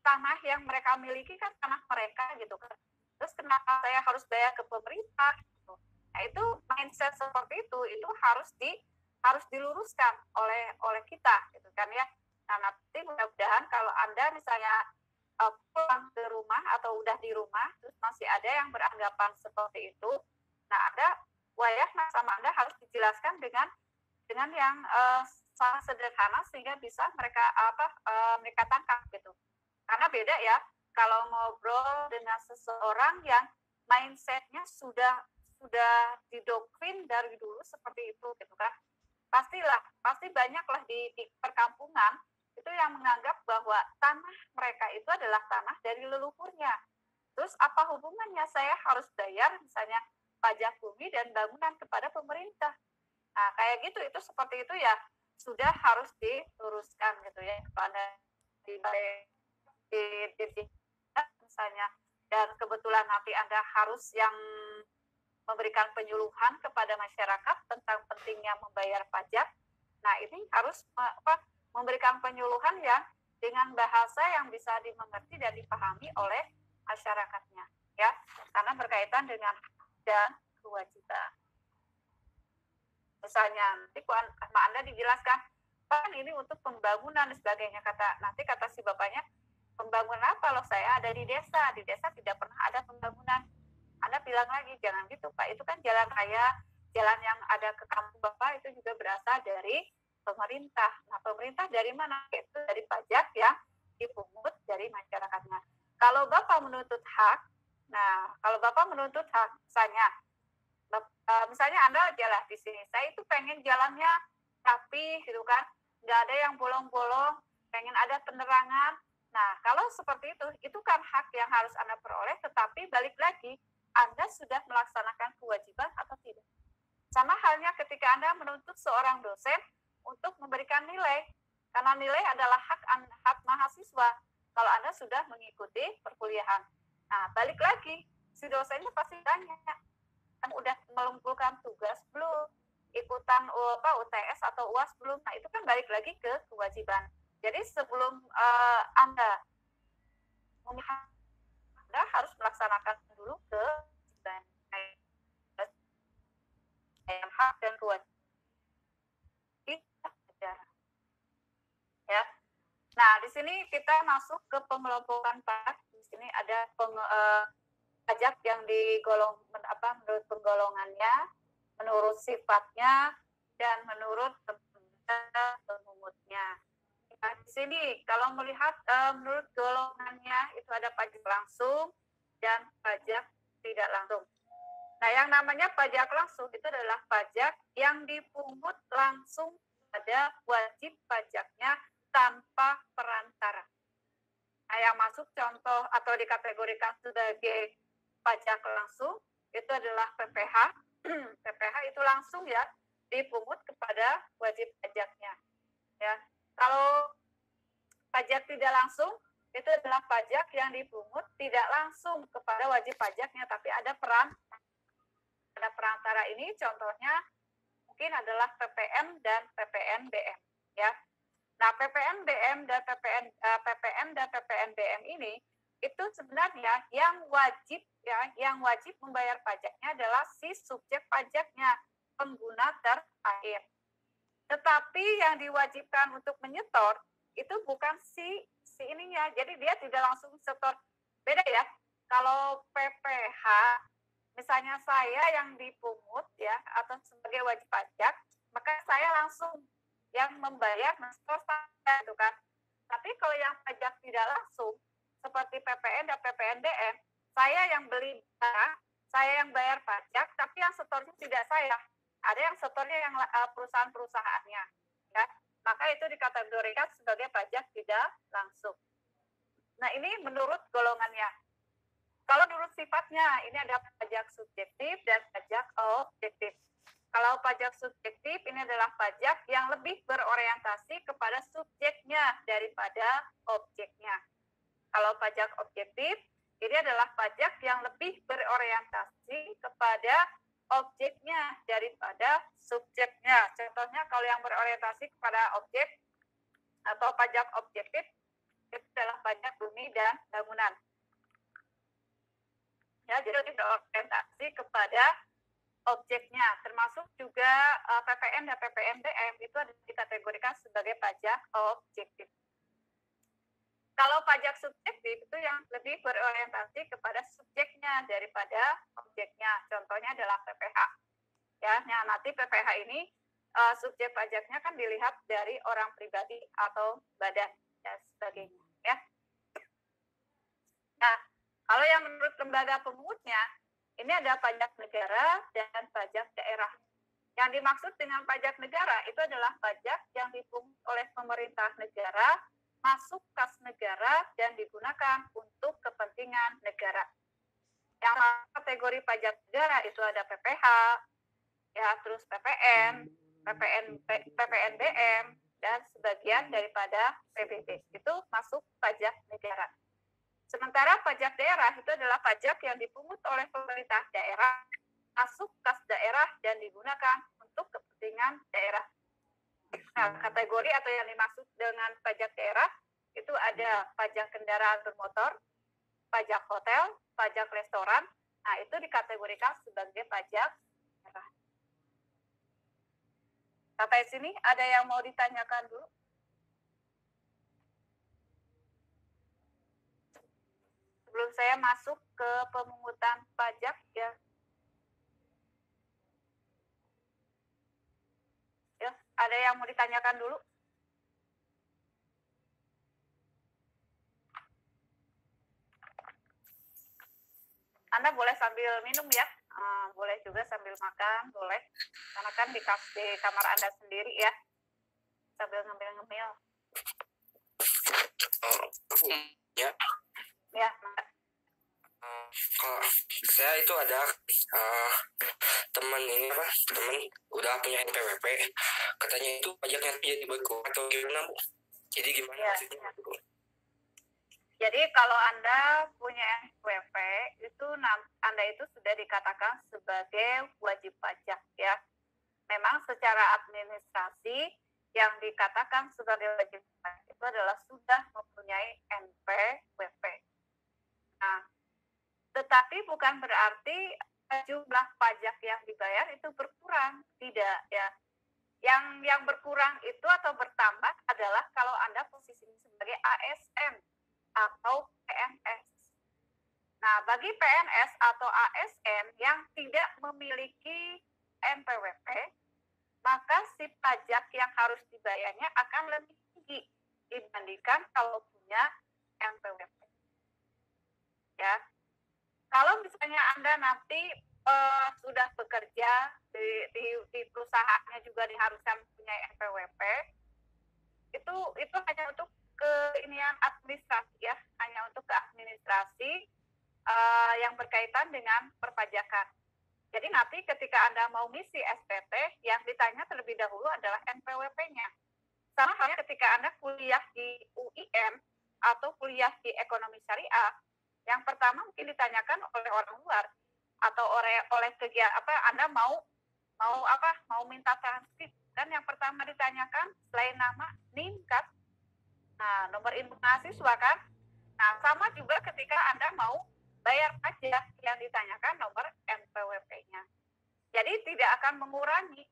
tanah yang mereka miliki kan tanah mereka gitu kan. Terus kenapa saya harus bayar ke pemerintah? Gitu. Nah, itu mindset seperti itu harus diluruskan oleh kita gitu kan ya. Nah, nanti mudah-mudahan kalau Anda misalnya pulang ke rumah atau udah di rumah terus masih ada yang beranggapan seperti itu, nah Anda sama Anda harus dijelaskan dengan yang sangat sederhana sehingga bisa mereka tangkap gitu. Karena beda ya kalau ngobrol dengan seseorang yang mindsetnya sudah didoktrin dari dulu seperti itu gitu kan. Pasti banyaklah di perkampungan itu yang menganggap bahwa tanah mereka itu adalah tanah dari leluhurnya. Terus apa hubungannya saya harus bayar misalnya pajak bumi dan bangunan kepada pemerintah? Nah, kayak gitu, itu seperti itu ya sudah harus diluruskan gitu ya kepada di misalnya, dan kebetulan nanti Anda harus yang memberikan penyuluhan kepada masyarakat tentang pentingnya membayar pajak. Nah, ini harus memberikan penyuluhan yang dengan bahasa yang bisa dimengerti dan dipahami oleh masyarakatnya ya, karena berkaitan dengan hak dan kewajiban. Misalnya nanti sama Anda dijelaskan kan ini untuk pembangunan dan sebagainya, kata si bapaknya, pembangunan apa? Loh, saya ada di desa tidak pernah ada pembangunan. Anda bilang lagi, jangan gitu Pak, itu kan jalan raya, jalan yang ada ke kampung Bapak itu juga berasal dari pemerintah. Nah, pemerintah dari mana? Itu dari pajak yang dipungut dari masyarakatnya. Kalau Bapak menuntut hak, misalnya Anda jalan di sini, saya itu pengen jalannya rapi gitu kan, nggak ada yang bolong-bolong, pengen ada penerangan. Nah, kalau seperti itu kan hak yang harus Anda peroleh, tetapi balik lagi, Anda sudah melaksanakan kewajiban atau tidak. Sama halnya ketika Anda menuntut seorang dosen untuk memberikan nilai, karena nilai adalah hak mahasiswa kalau Anda sudah mengikuti perkuliahan. Nah, balik lagi, si dosennya pasti tanya, kamu udah mengumpulkan tugas belum? Ikutan UTS atau UAS belum? Nah, itu kan balik lagi ke kewajiban. Jadi sebelum Anda harus melaksanakan dulu kewajiban. Hak dan kewajiban. Ya. Nah, di sini kita masuk ke pengelompokan pajak. Di sini ada pajak yang menurut penggolongannya, menurut sifatnya, dan menurut pemungutnya. Nah, di sini kalau melihat menurut golongannya itu ada pajak langsung dan pajak tidak langsung. Nah, yang namanya pajak langsung itu adalah pajak yang dipungut langsung pada wajib pajaknya tanpa perantara. Nah, yang masuk contoh atau dikategorikan sebagai pajak langsung itu adalah PPh. PPh itu langsung ya dipungut kepada wajib pajaknya. Ya, kalau pajak tidak langsung itu adalah pajak yang dipungut tidak langsung kepada wajib pajaknya, tapi ada perantara. Ini contohnya mungkin adalah PPN dan PPNBM ya. Nah, PPNBM dan PPN dan PPNBM ini itu sebenarnya yang wajib membayar pajaknya adalah si subjek pajaknya, pengguna terakhir. Tetapi yang diwajibkan untuk menyetor itu bukan si ininya. Jadi dia tidak langsung setor. Beda ya. Kalau PPh misalnya saya yang dipungut ya atau sebagai wajib pajak, maka saya langsung yang membayar mensetor saya itu kan. Tapi kalau yang pajak tidak langsung seperti PPN dan PPNBM, saya yang beli barang, saya yang bayar pajak, tapi yang setornya tidak saya. Ada yang setornya yang perusahaan-perusahaannya, ya. Maka itu dikategorikan sebagai pajak tidak langsung. Nah, ini menurut golongannya. Kalau menurut sifatnya, ini ada pajak subjektif dan pajak objektif. Kalau pajak subjektif ini adalah pajak yang lebih berorientasi kepada subjeknya daripada objeknya. Kalau pajak objektif, ini adalah pajak yang lebih berorientasi kepada objeknya daripada subjeknya. Contohnya kalau yang berorientasi kepada objek atau pajak objektif, itu adalah pajak bumi dan bangunan. Ya, jadi berorientasi kepada objeknya, termasuk juga PPN dan PPNBM itu dikategorikan sebagai pajak objektif. Kalau pajak subjektif itu yang lebih berorientasi kepada subjeknya daripada objeknya. Contohnya adalah PPh. Ya, nah nanti PPh ini subjek pajaknya kan dilihat dari orang pribadi atau badan dan sebagainya. Ya. Nah, kalau yang menurut lembaga pemungutnya, ini ada pajak negara dan pajak daerah. Yang dimaksud dengan pajak negara itu adalah pajak yang dipungut oleh pemerintah negara, masuk kas negara, dan digunakan untuk kepentingan negara. Yang kategori pajak negara itu ada PPh, ya, terus PPN, PPNBM, dan sebagian daripada PBB. Itu masuk pajak negara. Sementara pajak daerah itu adalah pajak yang dipungut oleh pemerintah daerah, masuk kas daerah, dan digunakan untuk kepentingan daerah. Nah, kategori atau yang dimaksud dengan pajak daerah itu ada pajak kendaraan bermotor, pajak hotel, pajak restoran. Nah, itu dikategorikan sebagai pajak daerah. Sampai sini ada yang mau ditanyakan dulu? Sebelum saya masuk ke pemungutan pajak ya. Ya, ada yang mau ditanyakan dulu? Anda boleh sambil minum ya, boleh juga sambil makan, boleh. Karena kan di kamar Anda sendiri ya, sambil ngemil-ngemil. Ya. Ya, Kalau saya itu ada teman udah punya NPWP, katanya itu pajaknya jadi beku atau gimana Bu? Jadi gimana Ya. maksudnya Bu? Jadi kalau Anda punya NPWP, itu Anda itu sudah dikatakan sebagai wajib pajak ya. Memang secara administrasi yang dikatakan sebagai wajib pajak itu adalah sudah mempunyai NPWP. Nah, tetapi bukan berarti jumlah pajak yang dibayar itu berkurang, tidak ya. Yang berkurang itu atau bertambah adalah kalau Anda posisinya sebagai ASN atau PNS. Nah, bagi PNS atau ASN yang tidak memiliki NPWP, maka si pajak yang harus dibayarnya akan lebih tinggi dibandingkan kalau punya NPWP. Ya, kalau misalnya Anda nanti sudah bekerja di perusahaannya juga diharuskan punya NPWP, itu hanya untuk keinian administrasi ya, hanya untuk ke administrasi yang berkaitan dengan perpajakan. Jadi nanti ketika Anda mau ngisi SPT, yang ditanya terlebih dahulu adalah NPWP-nya. Sama halnya ketika Anda kuliah di UIN atau kuliah di ekonomi syariah, yang pertama mungkin ditanyakan oleh orang luar atau oleh kegiatan Anda mau minta transkrip, dan yang pertama ditanyakan selain nama NIM kan, nah nomor induk mahasiswa kan. Nah sama juga ketika Anda mau bayar pajak, yang ditanyakan nomor NPWP-nya. Jadi tidak akan mengurangi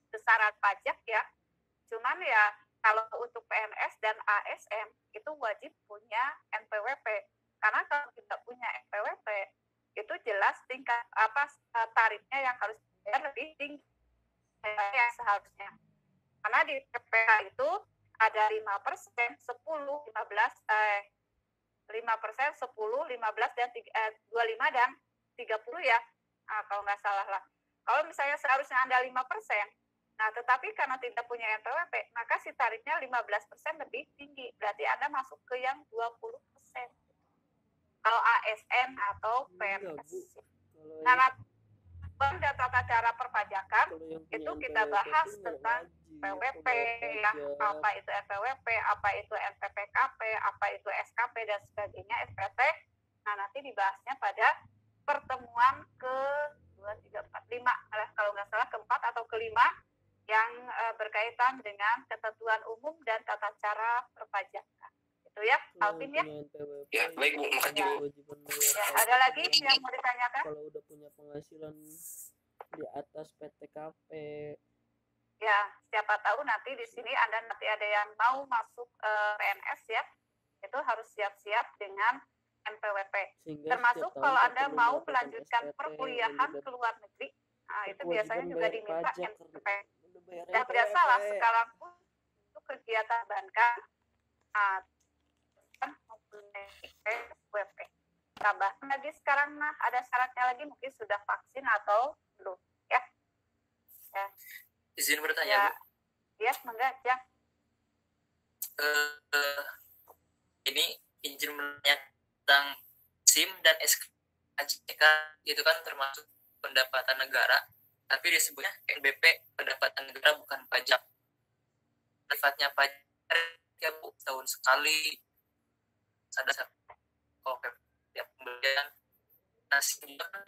besaran pajak ya. Cuman ya kalau untuk PNS dan ASN itu wajib punya NPWP. Karena kalau tidak punya NPWP itu jelas tingkat tarifnya yang harus dibayar lebih tinggi yang seharusnya. Karena di PPh itu ada 5%, 10, 15, 5%, 10, 15 dan 25 dan 30 ya. Nah, kalau nggak salah lah. Kalau misalnya seharusnya Anda 5%, nah tetapi karena tidak punya NPWP, maka si tarifnya 15% lebih tinggi. Berarti Anda masuk ke yang 20%. Kalau ASN atau PNS. Nah, pada tata cara perpajakan itu kita bahas tentang PWP ya, apa itu NPWP, apa itu NPPKP, apa itu SKP dan sebagainya, SPT. Nah, nanti dibahasnya pada pertemuan ke-2, 3, 4, 5, kalau nggak salah keempat atau kelima, yang berkaitan dengan ketentuan umum dan tata cara perpajakan. Itu ya, Alvin ya. Ya, baik Bu, makasih Bu. Ya, ada lagi yang mau ditanyakan? Kalau udah punya penghasilan di atas PTKP. Ya, siapa tahu nanti di sini nanti ada yang mau masuk PNS ya, itu harus siap-siap dengan NPWP. Sehingga termasuk kalau Anda mau melanjutkan perkuliahan ke luar negeri, nah itu biasanya juga diminta NPWP. Dan biasalah sekarang pun itu kegiatan bankan mempunyai NPWP. Tambah lagi sekarang ada syaratnya lagi, mungkin sudah vaksin atau belum ya. Ya. Izin bertanya, Ya, Bu. ya, enggak ya. Ini izin bertanya tentang SIM dan SKJK itu kan termasuk pendapatan negara, tapi disebutnya NBP, pendapatan negara bukan pajak. Sifatnya pajak ya Bu, tahun sekali ada kalau tiap pembelian nasi kan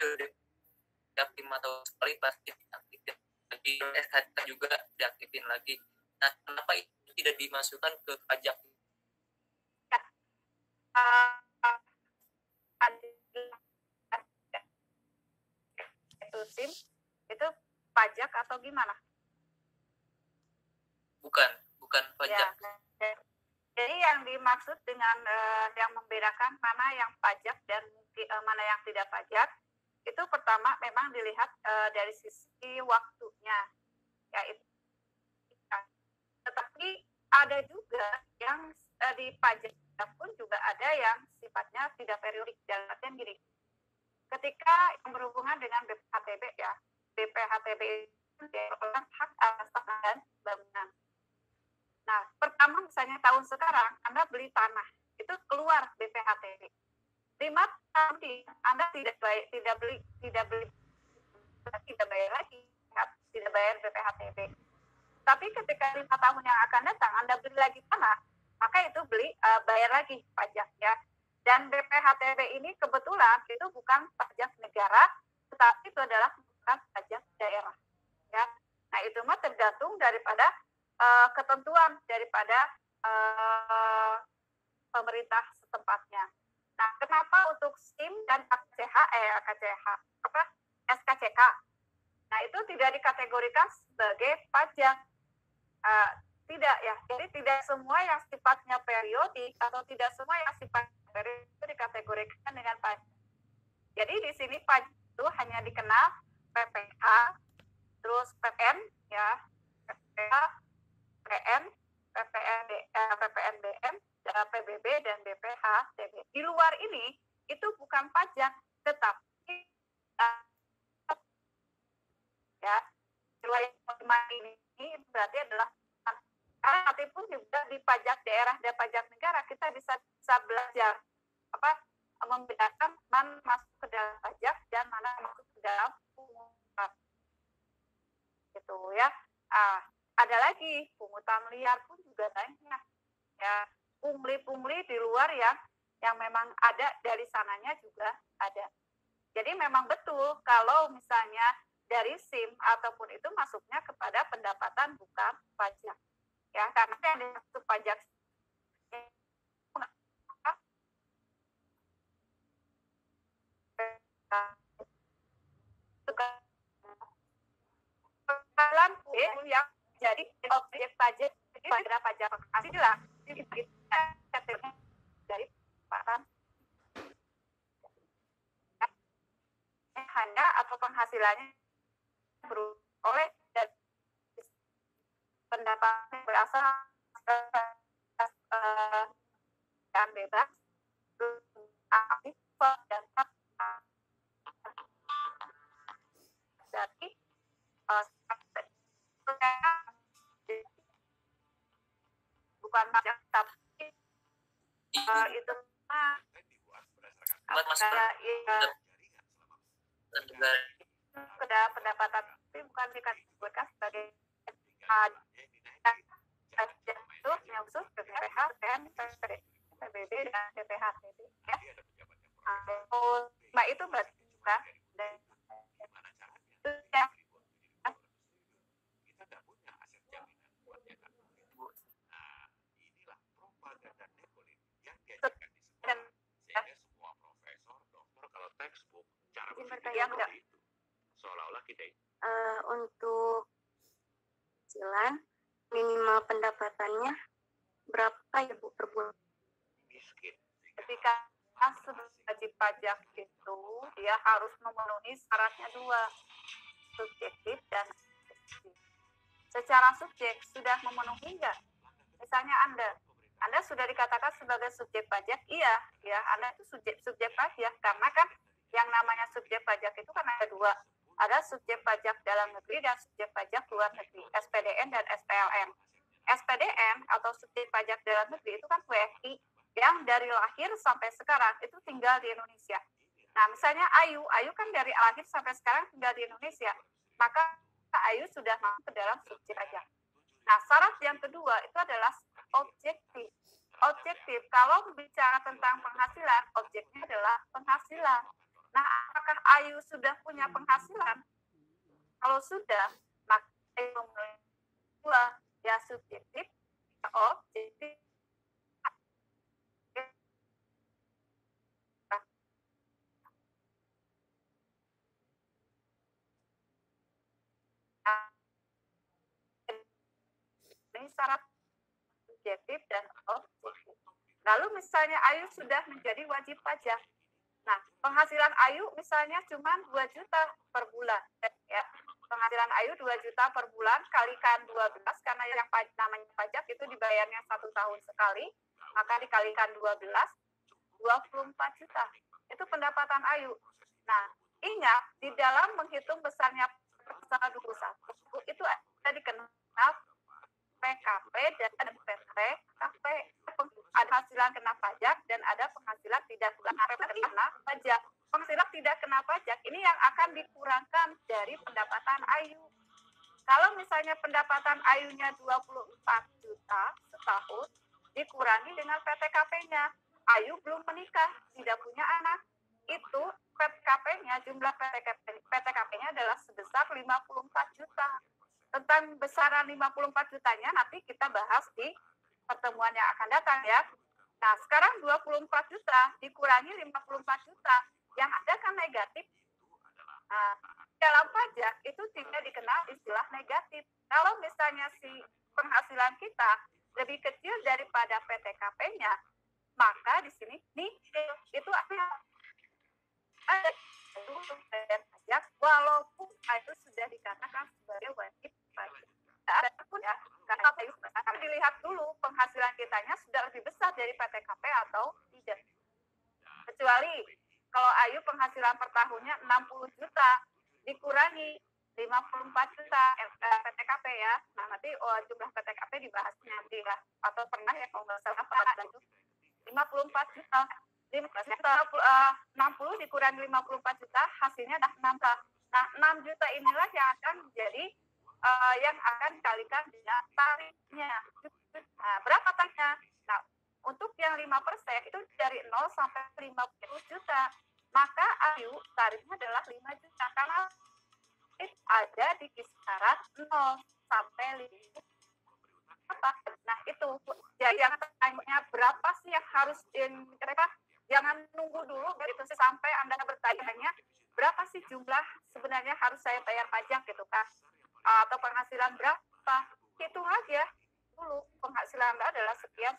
tiap 5 tahun sekali pasti diaktifin lagi, SKJK juga diaktifin lagi. Nah, kenapa itu tidak dimasukkan ke pajak? Itu SIM itu pajak atau gimana? Bukan pajak. Ya. Jadi yang dimaksud dengan yang membedakan mana yang pajak dan mana yang tidak pajak, itu pertama memang dilihat dari sisi waktunya, yaitu. Tetapi ada juga yang di pajak pun juga ada yang sifatnya tidak periodik. Dalam artian gini, ketika yang berhubungan dengan BPHTB ya, BPHTB itu merupakan hak atas tanah dan bangunan. Nah, pertama misalnya tahun sekarang Anda beli tanah, itu keluar keluar BPHTB. 5 tahun Anda tidak bayar lagi, tidak bayar BPHTB. Tapi ketika 5 tahun yang akan datang Anda beli lagi tanah, maka itu bayar lagi pajak ya. Dan BPHTB ini kebetulan itu bukan pajak negara, tetapi itu adalah bukan pajak daerah ya. Nah itu mah tergantung daripada ketentuan daripada pemerintah setempatnya. Nah kenapa untuk SIM dan SKCK? Nah itu tidak dikategorikan sebagai pajak. Tidak ya, jadi tidak semua yang sifatnya periodik atau tidak semua yang sifatnya periodik itu dikategorikan dengan pajak. Jadi di sini pajak itu hanya dikenal PPh, terus PPN ya, PPh, PN, PPNBM, PBB dan BPHTB. Di luar ini itu bukan pajak, tetapi ya di luar ini berarti adalah karena nanti pun juga di pajak daerah dan pajak negara kita bisa belajar membedakan mana masuk ke dalam pajak dan mana masuk ke dalam pungutan gitu ya. Ada lagi pungutan liar pun juga banyak ya, pungli di luar yang memang ada dari sananya juga ada. Jadi memang betul kalau misalnya dari SIM ataupun itu masuknya kepada pendapatan bukan pajak ya, karena yang dimaksud pajak yang jadi objek pajak pada pajak penghasilan dari pendapatan hanya atau penghasilannya oleh pendapatan berasal dan bebas aktif dan dari bukan pajak tapi itu pendapatan tapi bukan dikategorikan sebagai itu yang khusus BPH, PN, PBB dan BPHTB ya. Nah itu berarti kita itu ya. Untuk cicilan minimal pendapatannya berapa ya Bu per bulan? Ketika wajib pajak itu dia harus memenuhi syaratnya 2, subjektif dan objektif. Secara subjek sudah memenuhi enggak? Misalnya Anda sudah dikatakan sebagai subjek pajak, iya ya Anda itu subjek pajak karena kan yang namanya subjek pajak itu kan ada 2. Ada subjek pajak dalam negeri dan subjek pajak luar negeri, SPDN dan SPLN. SPDN atau subjek pajak dalam negeri itu kan WNI yang dari lahir sampai sekarang itu tinggal di Indonesia. Nah, misalnya Ayu kan dari lahir sampai sekarang tinggal di Indonesia, maka Ayu sudah masuk ke dalam subjek pajak. Nah, syarat yang kedua itu adalah objektif. Objektif, kalau bicara tentang penghasilan, objeknya adalah penghasilan. Nah, apakah Ayu sudah punya penghasilan? Kalau sudah, maka Ayu memenuhi 2, ya subjektif, objektif. Ini syarat subjektif dan objektif. Lalu misalnya Ayu sudah menjadi wajib pajak. Nah, penghasilan Ayu misalnya cuma 2 juta per bulan ya. Penghasilan Ayu 2 juta per bulan kalikan 12 karena yang namanya pajak itu dibayarnya 1 tahun sekali, maka dikalikan 12 24 juta. Itu pendapatan Ayu. Nah, ingat di dalam menghitung besarnya pasal 21 itu ada dikenal PKP dan ada PTKP, ada hasilan kena pajak dan ada misalnya pendapatan Ayunya 24 juta setahun, dikurangi dengan PTKP-nya. Ayu belum menikah, tidak punya anak. Itu PTKP-nya, jumlah PTKP-nya adalah sebesar 54 juta. Tentang besaran 54 jutanya nanti kita bahas di pertemuan yang akan datang ya. Nah, sekarang 24 juta dikurangi 54 juta. Yang ada kan negatif. Nah, dalam pajak itu tidak dikenal istilah negatif. Kalau misalnya si penghasilan kita lebih kecil daripada PTKP-nya, maka di sini nihil. Itu artinya ada bayar pajak walaupun itu sudah dikatakan sebagai wajib pajak. Ada pun ya, karena dilihat dulu penghasilan kitanya sudah lebih besar dari PTKP atau tidak. Kecuali kalau Ayu penghasilan per tahunnya 60 juta dikurangi 54 juta PTKP ya. Nah nanti jumlah PTKP dibahas nanti lah. Atau pernah ya kalau nggak salah Pak itu 54 juta. 60 dikurangi 54 juta hasilnya adalah 6 juta. Nah 6 juta inilah yang akan menjadi yang akan dikalikan dengan tarifnya. Nah berapa tarifnya? Nah untuk yang 5% itu dari 0 sampai 50 juta. Maka Ayu tarifnya adalah 5 juta karena ada di kisaran 0 sampai 5. Nah itu jadi yang tanya berapa sih yang harus mereka jangan nunggu dulu begitu sampai Anda bertanya berapa sih jumlah sebenarnya harus saya bayar pajak gitu kan, atau penghasilan berapa, hitung aja dulu penghasilan Anda adalah sekian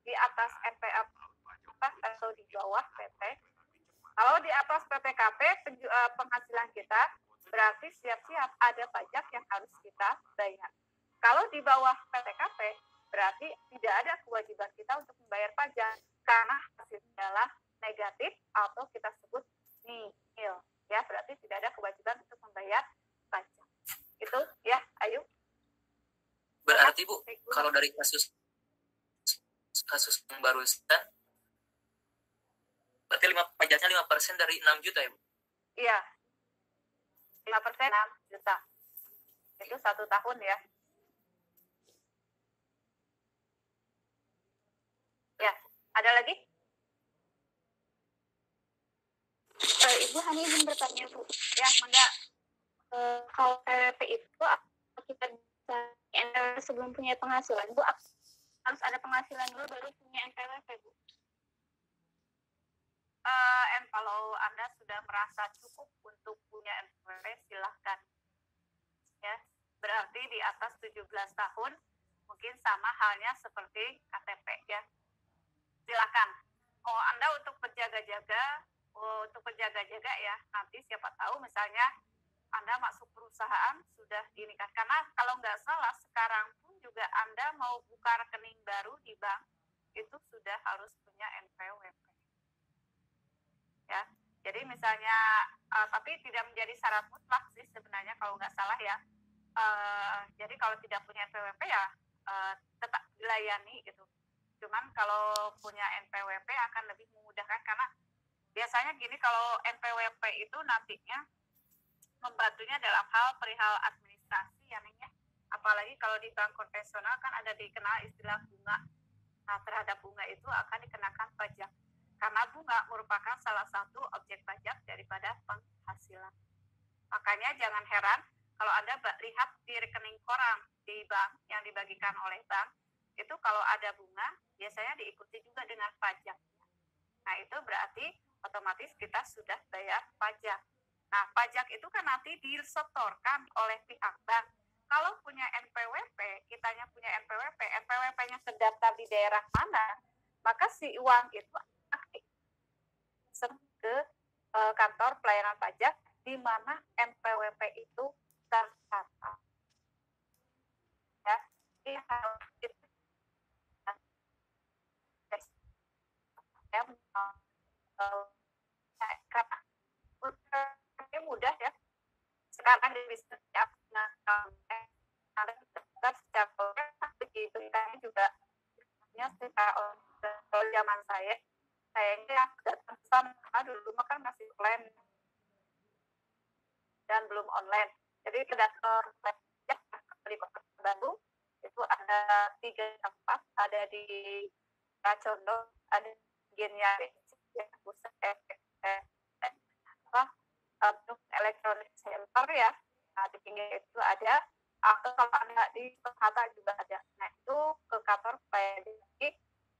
di atas NPWP atau di bawah PT. Kalau di atas PTKP penghasilan kita berarti siap-siap ada pajak yang harus kita bayar. Kalau di bawah PTKP berarti tidak ada kewajiban kita untuk membayar pajak karena hasilnya adalah negatif atau kita sebut nihil. Ya, berarti tidak ada kewajiban untuk membayar pajak. Itu ya, Ayu. Berarti Bu, kalau dari kasus yang barusan berarti pajaknya 5% dari 6 juta ya Bu? Iya. 5% 6 juta. Itu 1 tahun ya. Ya, ada lagi? Ibu hanya ingin bertanya Bu. Ya, mangga. Kalau PWP itu kita bisa NPWP sebelum punya penghasilan Bu, harus ada penghasilan dulu baru punya NPWP Bu. Kalau Anda sudah merasa cukup untuk punya NPWP, silahkan. Ya, berarti di atas 17 tahun mungkin sama halnya seperti KTP ya. Silakan. Oh, Anda untuk berjaga-jaga ya. Nanti siapa tahu misalnya Anda masuk perusahaan sudah dinikah. Karena kalau nggak salah sekarang pun juga Anda mau buka rekening baru di bank itu sudah harus punya NPWP. Ya, jadi misalnya, tapi tidak menjadi syarat mutlak sih sebenarnya kalau nggak salah ya. Jadi kalau tidak punya NPWP ya tetap dilayani gitu. Cuman kalau punya NPWP akan lebih memudahkan karena biasanya gini, kalau NPWP itu nantinya membantunya dalam hal perihal administrasi ya Neng ya. Apalagi kalau di bank konvensional kan ada dikenal istilah bunga. Nah terhadap bunga itu akan dikenakan pajak. Karena bunga merupakan salah satu objek pajak daripada penghasilan. Makanya jangan heran kalau Anda lihat di rekening koran di bank yang dibagikan oleh bank, itu kalau ada bunga biasanya diikuti juga dengan pajak. Nah itu berarti otomatis kita sudah bayar pajak. Nah pajak itu kan nanti disetorkan oleh pihak bank. Kalau punya NPWP, kitanya punya NPWP-nya terdaftar di daerah mana, maka si uang itu ke kantor pelayanan pajak di mana NPWP itu tercatat. Ya, ini harus karena mudah ya. Sekarang bisa begitu kan juga secara zaman saya kayaknya datang dulu mah kan masih plan dan belum online. Jadi daftar pajak di Kota Bandung itu ada 3 tempat, ada di Racondo, ada di Gianyar, pusat elektronik center ya. Nah, di pinggir itu ada, atau kalau ada di Soekarno juga ada. Nah, itu ke kantor PDI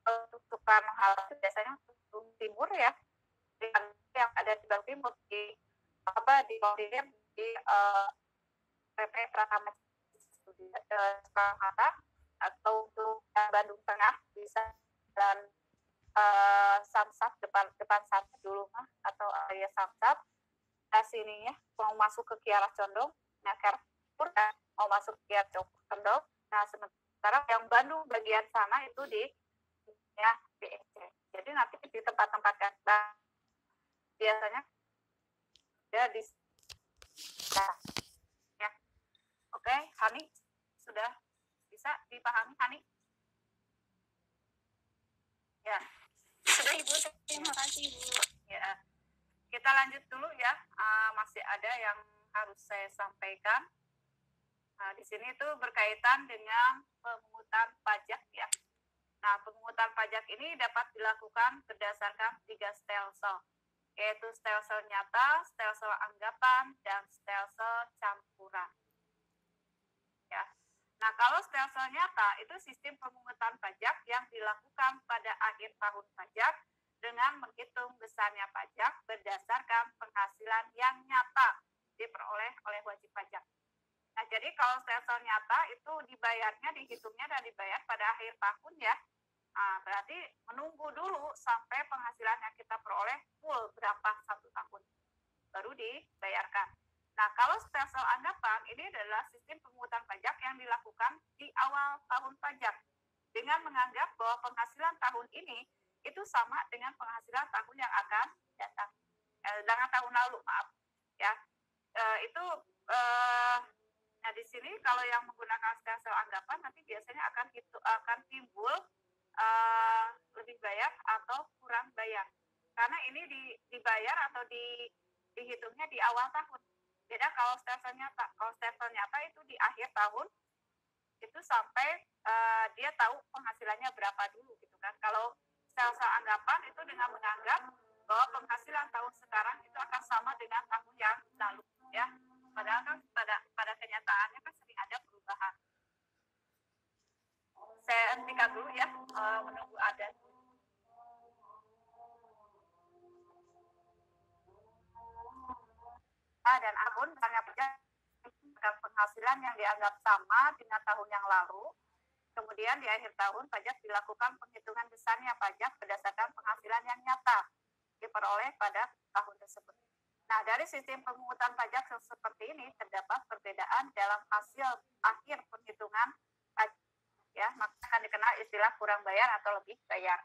untuk Soekarno Hatta itu biasanya untuk timur ya, yang ada di Bang Timur di koordinir di PP Pratama Soekarno Hatta, atau untuk Bandung Tengah bisa dan Samsat depan Samsat dulu mah, atau area Samsat sininya mau masuk ke Kiara Condong, nah Carrefour mau masuk ke Kiara Condong. Nah, sementara yang Bandung bagian sana itu di ya BEC. Jadi nanti di tempat-tempat kan biasanya ya di ya. Oke, Hani sudah bisa dipahami, Hani? Ya. Sudah Ibu, terima kasih Ibu. Ya. Kita lanjut dulu ya, masih ada yang harus saya sampaikan. Nah, di sini itu berkaitan dengan pemungutan pajak ya. Nah, pemungutan pajak ini dapat dilakukan berdasarkan 3 stelsel, yaitu stelsel nyata, stelsel anggapan, dan stelsel campuran. Ya. Nah, kalau stelsel nyata itu sistem pemungutan pajak yang dilakukan pada akhir tahun pajak dengan menghitung besarnya pajak berdasarkan penghasilan yang nyata diperoleh oleh wajib pajak. Nah, jadi kalau stelsel nyata itu dibayarnya, dihitungnya dan dibayar pada akhir tahun ya. Nah, berarti menunggu dulu sampai penghasilan yang kita peroleh full berapa satu tahun, baru dibayarkan. Nah, kalau stelsel anggapan ini adalah sistem pemungutan pajak yang dilakukan di awal tahun pajak dengan menganggap bahwa penghasilan tahun ini itu sama dengan penghasilan tahun yang akan datang, dengan tahun lalu, maaf ya. Nah, di sini kalau yang menggunakan stelsel anggapan nanti biasanya akan timbul lebih bayar atau kurang bayar, karena ini dibayar atau dihitungnya di awal tahun. Beda kalau stelsel nyata. Kalau stelsel nyata itu di akhir tahun itu sampai dia tahu penghasilannya berapa dulu gitu kan. Kalau stelsel anggapan itu dengan menganggap bahwa penghasilan tahun sekarang itu akan sama dengan tahun yang lalu ya. Padahal kan pada kenyataannya kan sering ada perubahan. Saya hentikan dulu ya, menunggu ada. Dan akun misalnya pajak penghasilan yang dianggap sama dengan tahun yang lalu. Kemudian di akhir tahun pajak dilakukan penghitungan besarnya pajak berdasarkan penghasilan yang nyata diperoleh pada tahun tersebut. Nah, dari sistem pemungutan pajak seperti ini terdapat perbedaan dalam hasil akhir penghitungan pajak ya, maka akan dikenal istilah kurang bayar atau lebih bayar.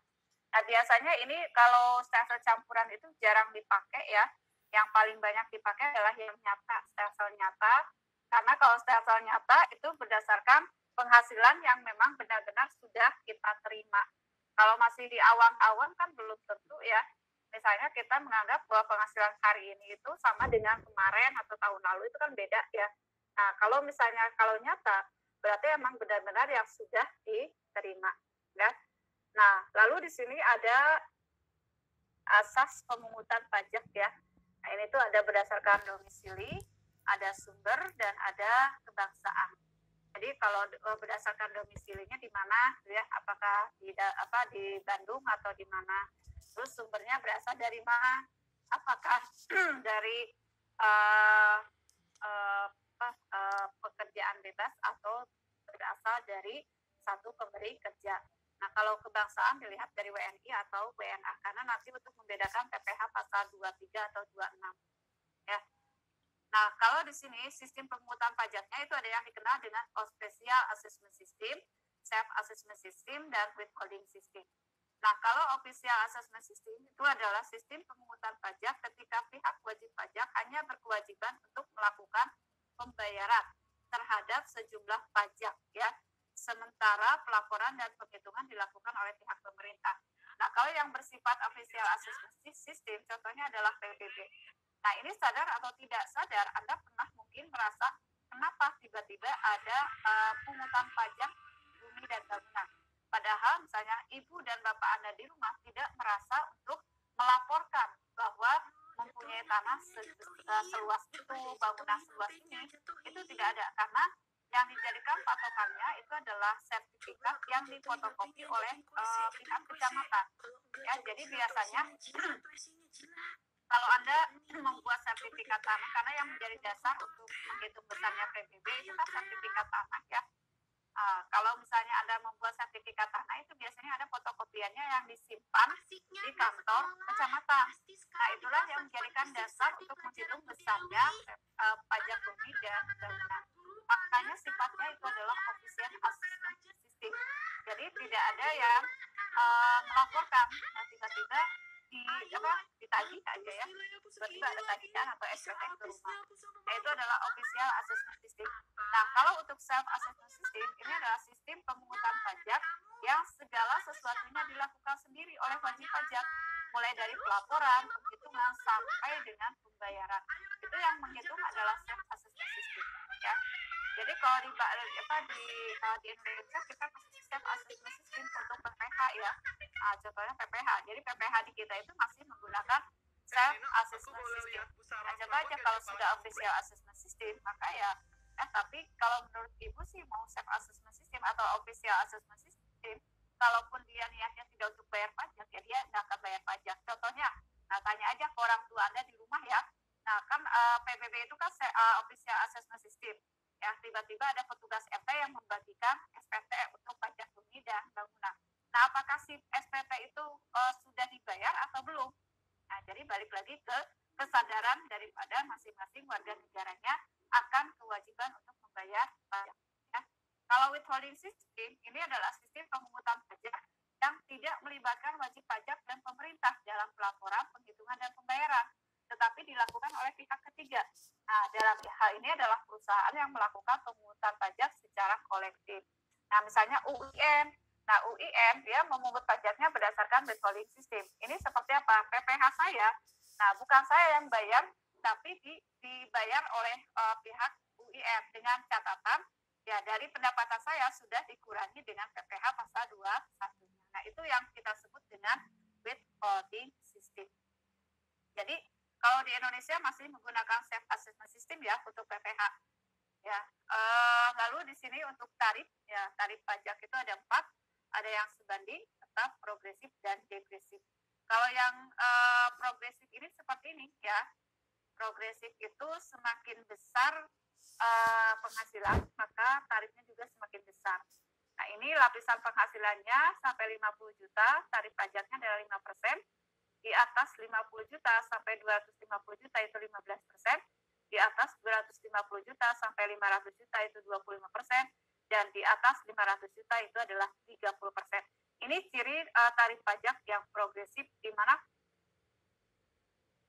Nah, biasanya ini kalau stelsel campuran itu jarang dipakai ya. Yang paling banyak dipakai adalah yang nyata, stelsel nyata. Karena kalau stelsel nyata itu berdasarkan penghasilan yang memang benar-benar sudah kita terima. Kalau masih di awang-awang kan belum tentu ya. Misalnya kita menganggap bahwa penghasilan hari ini itu sama dengan kemarin atau tahun lalu, itu kan beda ya. Nah, kalau misalnya kalau nyata, berarti emang benar-benar yang sudah diterima ya. Nah, lalu di sini ada asas pemungutan pajak ya. Nah, ini tuh ada berdasarkan domisili, ada sumber, dan ada kebangsaan. Jadi kalau berdasarkan domisilinya di mana ya, apakah di Bandung atau di mana. Terus sumbernya berasal dari mana? Apakah dari pekerjaan bebas atau berasal dari satu pemberi kerja. Nah, kalau kebangsaan dilihat dari WNI atau WNA, karena nanti untuk membedakan PPh pasal 23 atau 26. Ya. Nah, kalau di sini sistem pemungutan pajaknya itu ada yang dikenal dengan Official Assessment System, Self Assessment System, dan Withholding System. Nah, kalau Official Assessment System itu adalah sistem pemungutan pajak ketika pihak wajib pajak hanya berkewajiban untuk melakukan pembayaran terhadap sejumlah pajak ya, sementara pelaporan dan penghitungan dilakukan oleh pihak pemerintah. Nah, kalau yang bersifat Official Assessment System contohnya adalah PPB. Nah, ini sadar atau tidak sadar, Anda pernah mungkin merasa kenapa tiba-tiba ada pungutan pajak bumi dan bangunan. Padahal misalnya ibu dan bapak Anda di rumah tidak merasa untuk melaporkan bahwa mempunyai tanah seluas itu, bangunan seluas ini, itu tidak ada. Karena yang dijadikan patokannya itu adalah sertifikat yang difotokopi oleh pihak kecamatan. Ya, jadi biasanya kalau Anda membuat sertifikat tanah, karena yang menjadi dasar untuk menghitung besarnya PBB itu kan sertifikat tanah ya. Kalau misalnya Anda membuat sertifikat tanah itu biasanya ada fotokopiannya yang disimpan di kantor kecamatan. Nah, itulah yang menjadikan dasar untuk menghitung besarnya pajak bumi dan bangunan. Makanya sifatnya itu adalah official assessment system. Jadi tidak ada yang melaporkan. Nah, tiba-tiba ditagih aja ya, tiba-tiba ada tagihan atau SPT ke rumah. Nah, itu adalah official assessment system. Nah, kalau untuk self assessment system, ini adalah sistem pemungutan pajak yang segala sesuatunya dilakukan sendiri oleh wajib pajak, mulai dari pelaporan, penghitungan sampai dengan pembayaran. Itu yang menghitung adalah self assessment system ya. Jadi kalau di Indonesia kita masih self assessment system untuk PPH ya. Contohnya PPH. Jadi PPH di kita itu masih menggunakan self assessment system. Nah, coba aja kalau sudah official assessment system, maka ya tapi kalau menurut Ibu sih mau self assessment system atau official assessment system, kalaupun dia niatnya tidak untuk bayar pajak, ya dia nggak akan bayar pajak. Contohnya, nah tanya aja ke orang tua Anda di rumah ya. Nah kan PBB itu kan official assessment system. Ya, tiba-tiba ada petugas RT yang membagikan SPT untuk pajak bumi dan bangunan. Nah, apakah si SPT itu sudah dibayar atau belum? Nah, jadi balik lagi ke kesadaran daripada masing-masing warga negaranya akan kewajiban untuk membayar pajak. Ya. Kalau withholding system, ini adalah sistem pemungutan pajak yang tidak melibatkan wajib pajak dan pemerintah dalam pelaporan, penghitungan, dan pembayaran, tetapi dilakukan oleh pihak ketiga. Nah, dalam hal ini adalah perusahaan yang melakukan pemungutan pajak secara kolektif. Nah, misalnya UIN. Nah, UIN dia memungut pajaknya berdasarkan withholding system. Ini seperti apa? PPH saya. Nah, bukan saya yang bayar, tapi dibayar oleh pihak UIN dengan catatan ya dari pendapatan saya sudah dikurangi dengan PPH pasal 21. Nah, itu yang kita sebut dengan withholding system. Jadi kalau di Indonesia masih menggunakan self assessment system ya untuk PPH. Ya, lalu di sini untuk tarif ya, tarif pajak itu ada 4, ada yang sebanding, tetap, progresif, dan degresif. Kalau yang progresif ini seperti ini ya, progresif itu semakin besar penghasilan maka tarifnya juga semakin besar. Nah, ini lapisan penghasilannya sampai 50 juta, tarif pajaknya adalah 5%. Di atas 50 juta sampai 250 juta itu 15%, di atas 250 juta sampai 500 juta itu 25%, dan di atas 500 juta itu adalah 30%. Ini ciri tarif pajak yang progresif, di mana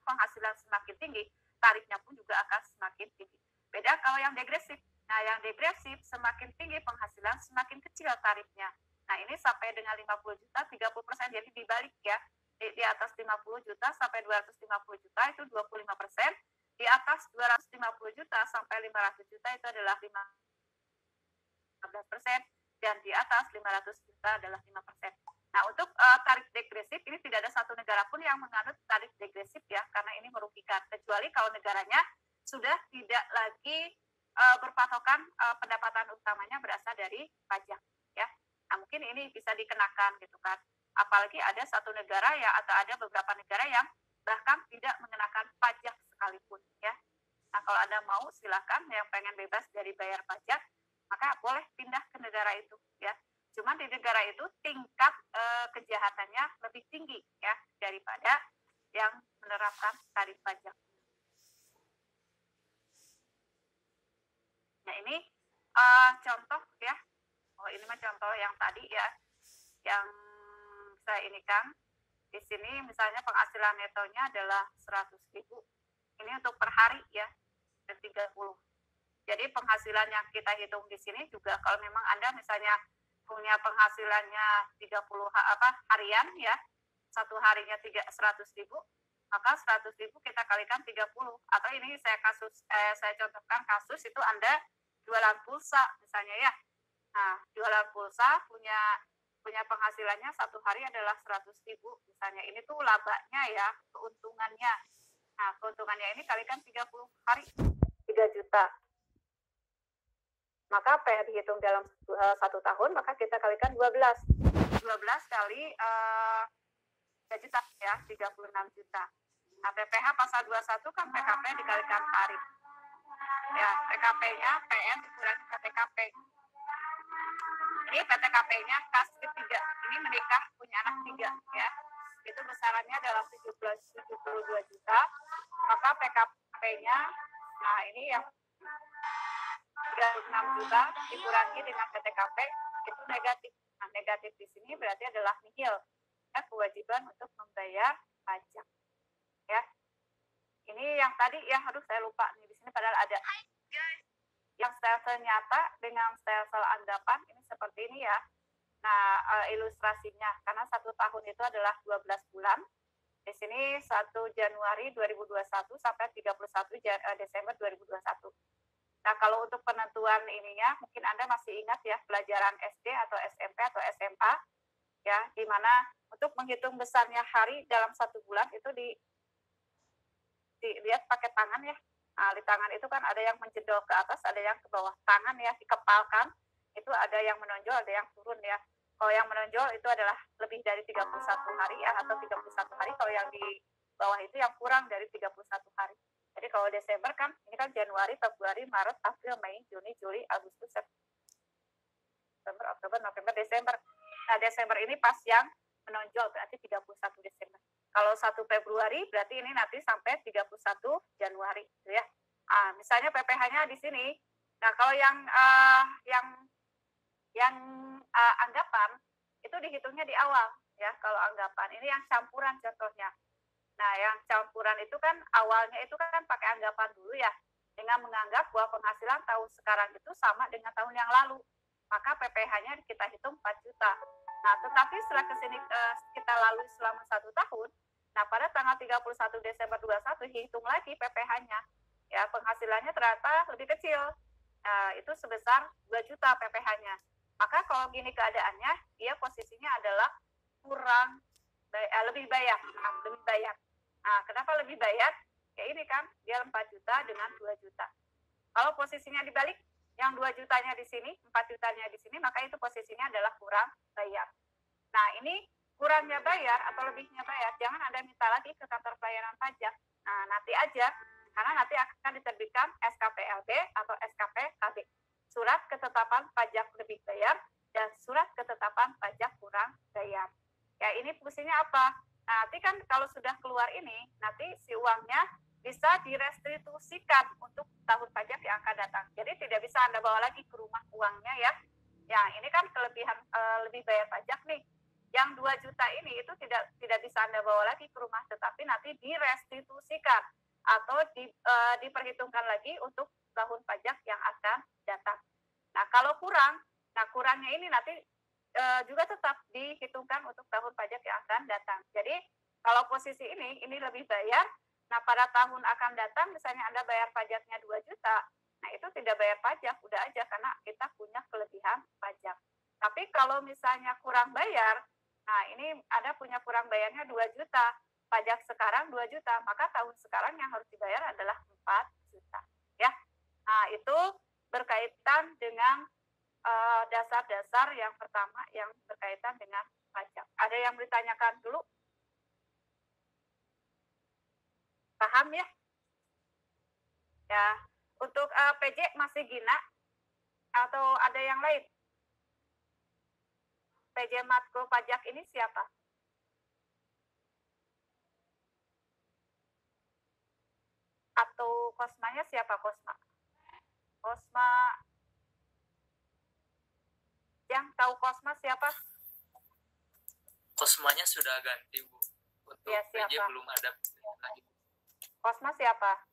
penghasilan semakin tinggi, tarifnya pun juga akan semakin tinggi. Beda kalau yang degresif. Nah, yang degresif semakin tinggi penghasilan, semakin kecil tarifnya. Nah, ini sampai dengan 50 juta, 30%, jadi dibalik ya. Di atas 50 juta sampai 250 juta itu 25%, di atas 250 juta sampai 500 juta itu adalah 15%, dan di atas 500 juta adalah 5%. Nah, untuk tarif degresif ini tidak ada satu negara pun yang menganut tarif degresif ya, karena ini merugikan, kecuali kalau negaranya sudah tidak lagi berpatokan pendapatan utamanya berasal dari pajak ya. Nah, mungkin ini bisa dikenakan gitu kan. Apalagi ada satu negara ya, atau ada beberapa negara yang bahkan tidak mengenakan pajak sekalipun ya. Nah, kalau Anda mau silakan, yang pengen bebas dari bayar pajak, maka boleh pindah ke negara itu ya. Cuman di negara itu tingkat kejahatannya lebih tinggi ya daripada yang menerapkan tarif pajak. Nah, ini contoh ya. Oh, ini mah contoh yang tadi ya, yang saya ini kan di sini misalnya penghasilan netonya adalah 100.000. Ini untuk per hari ya, 30. Jadi penghasilan yang kita hitung di sini juga kalau memang Anda misalnya punya penghasilannya 30 harian ya, satu harinya 100.000, maka 100.000 kita kalikan 30. Atau ini saya contohkan kasus itu Anda jualan pulsa misalnya ya. Nah, jualan pulsa punya penghasilannya satu hari adalah 100.000 misalnya. Ini tuh labanya ya, keuntungannya. Nah, keuntungannya ini kalikan 30 hari, 3 juta. Maka apa yang dihitung dalam 1 tahun, maka kita kalikan 12. 12 kali 3 juta ya, 36 juta. Nah, PPh pasal 21 kan PKP dikalikan hari. Ya, PKP-nya PN dikurangi PTKP. Ini PTKP-nya kas ketiga. Ini menikah punya anak 3 ya. Itu besarannya adalah 72 juta. Maka PKP-nya, nah ini yang 36 juta dikurangi dengan PTKP itu negatif. Nah, negatif di sini berarti adalah nihil. Ya, kewajiban untuk membayar pajak. Ya. Ini yang tadi ya, aduh saya lupa nih di sini padahal ada. Yang stelsel nyata dengan stelsel anggapan ini seperti ini ya. Nah, ilustrasinya karena 1 tahun itu adalah 12 bulan. Di sini 1 Januari 2021 sampai 31 Desember 2021. Nah, kalau untuk penentuan ininya, mungkin Anda masih ingat ya, pelajaran SD atau SMP atau SMA, ya, di mana untuk menghitung besarnya hari dalam 1 bulan itu dilihat pakai tangan ya. Nah, di tangan itu kan ada yang menjedol ke atas, ada yang ke bawah. Tangan ya, dikepalkan, itu ada yang menonjol, ada yang turun ya. Kalau yang menonjol itu adalah lebih dari 31 hari ya, atau 31 hari. Kalau yang di bawah itu yang kurang dari 31 hari. Jadi kalau Desember kan, ini kan Januari, Februari, Maret, April, Mei, Juni, Juli, Agustus, September, Oktober, November, Desember. Nah, Desember ini pas yang menonjol, berarti 31 Desember. Kalau 1 Februari, berarti ini nanti sampai 31 Januari. Gitu ya. Nah, misalnya PPh-nya di sini. Nah, kalau yang anggapan, itu dihitungnya di awal. Ya, kalau anggapan. Ini yang campuran contohnya. Nah, yang campuran itu kan awalnya itu kan pakai anggapan dulu ya, dengan menganggap bahwa penghasilan tahun sekarang itu sama dengan tahun yang lalu. Maka PPh-nya kita hitung 4 juta. Nah, tetapi setelah kesini kita lalui selama 1 tahun, nah pada tanggal 31 Desember 2021 hitung lagi PPh-nya. Ya, penghasilannya ternyata lebih kecil. Itu sebesar 2 juta PPh-nya. Maka kalau gini keadaannya, dia posisinya adalah lebih bayar. Nah, kenapa lebih bayar? Ya ini kan, dia 4 juta dengan 2 juta. Kalau posisinya dibalik, yang 2 jutanya di sini, 4 jutanya di sini, maka itu posisinya adalah kurang bayar. Nah, ini kurangnya bayar atau lebihnya bayar, jangan Anda minta lagi ke kantor pelayanan pajak. Nah, nanti aja, karena nanti akan diterbitkan SKPLB atau SKPKB. Surat ketetapan pajak lebih bayar dan surat ketetapan pajak kurang bayar. Ya, ini fungsinya apa? Nanti kan kalau sudah keluar ini, nanti si uangnya bisa direstitusikan untuk tahun pajak yang akan datang. Jadi tidak bisa Anda bawa lagi ke rumah uangnya ya. Ya, ini kan kelebihan lebih bayar pajak nih. Yang 2 juta ini itu tidak bisa Anda bawa lagi ke rumah, tetapi nanti direstitusikan atau diperhitungkan lagi untuk tahun pajak yang akan datang. Nah, kalau kurangnya ini nanti juga tetap dihitungkan untuk tahun pajak yang akan datang. Jadi kalau posisi ini lebih bayar, nah pada tahun akan datang misalnya Anda bayar pajaknya 2 juta, nah itu tidak bayar pajak, udah aja karena kita punya kelebihan pajak. Tapi kalau misalnya kurang bayar, nah ini Anda punya kurang bayarnya 2 juta, pajak sekarang 2 juta, maka tahun sekarang yang harus dibayar adalah 4 juta. Ya. Nah, itu berkaitan dengan dasar-dasar yang pertama yang berkaitan dengan pajak. Ada yang ditanyakan dulu? Paham ya? Ya, untuk PJ masih Gina atau ada yang lain? PJ Matkul Pajak ini siapa? Atau Kosmanya siapa Kosma? Kosma yang tahu Kosma siapa? Kosmanya sudah ganti, Bu. Untuk Ya, PJ siapa? belum ada lagi. Kosma siapa?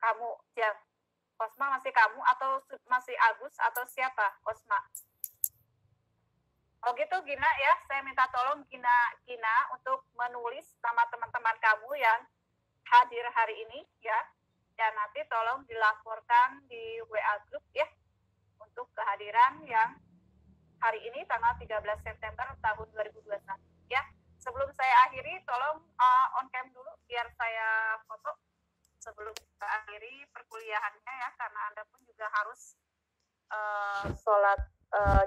Kamu, Jam. Kosma masih kamu atau masih Agus atau siapa? Kosma. Oh gitu Gina ya, saya minta tolong Gina untuk menulis nama teman-teman kamu yang hadir hari ini ya. Dan nanti tolong dilaporkan di WA group ya untuk kehadiran yang hari ini tanggal 13 September tahun 2021 ya. Sebelum saya akhiri, tolong on cam dulu biar saya foto sebelum kita akhiri perkuliahannya ya, karena Anda pun juga harus sholat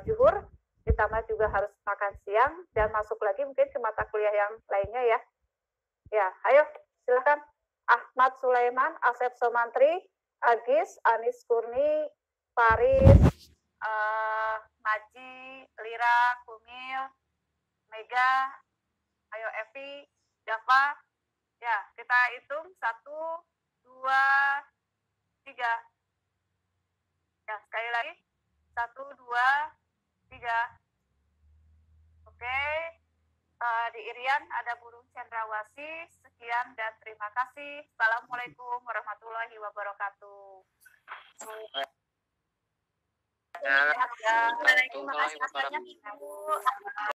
zuhur, ditambah juga harus makan siang dan masuk lagi mungkin ke mata kuliah yang lainnya ya. Ya, ayo silakan. Ahmad Sulaiman, Asep Somantri, Agis, Anis Kurni, Faris, Maji, Lira, Kumil, Mega, ayo Evi, Java. Ya, kita hitung 1, 2, 3. Ya, sekali lagi. 1, 2, 3. Oke. Di Irian ada Burung Cendrawasih. Sekian dan terima kasih. Assalamualaikum warahmatullahi wabarakatuh. Waalaikumsalam warahmatullahi wabarakatuh.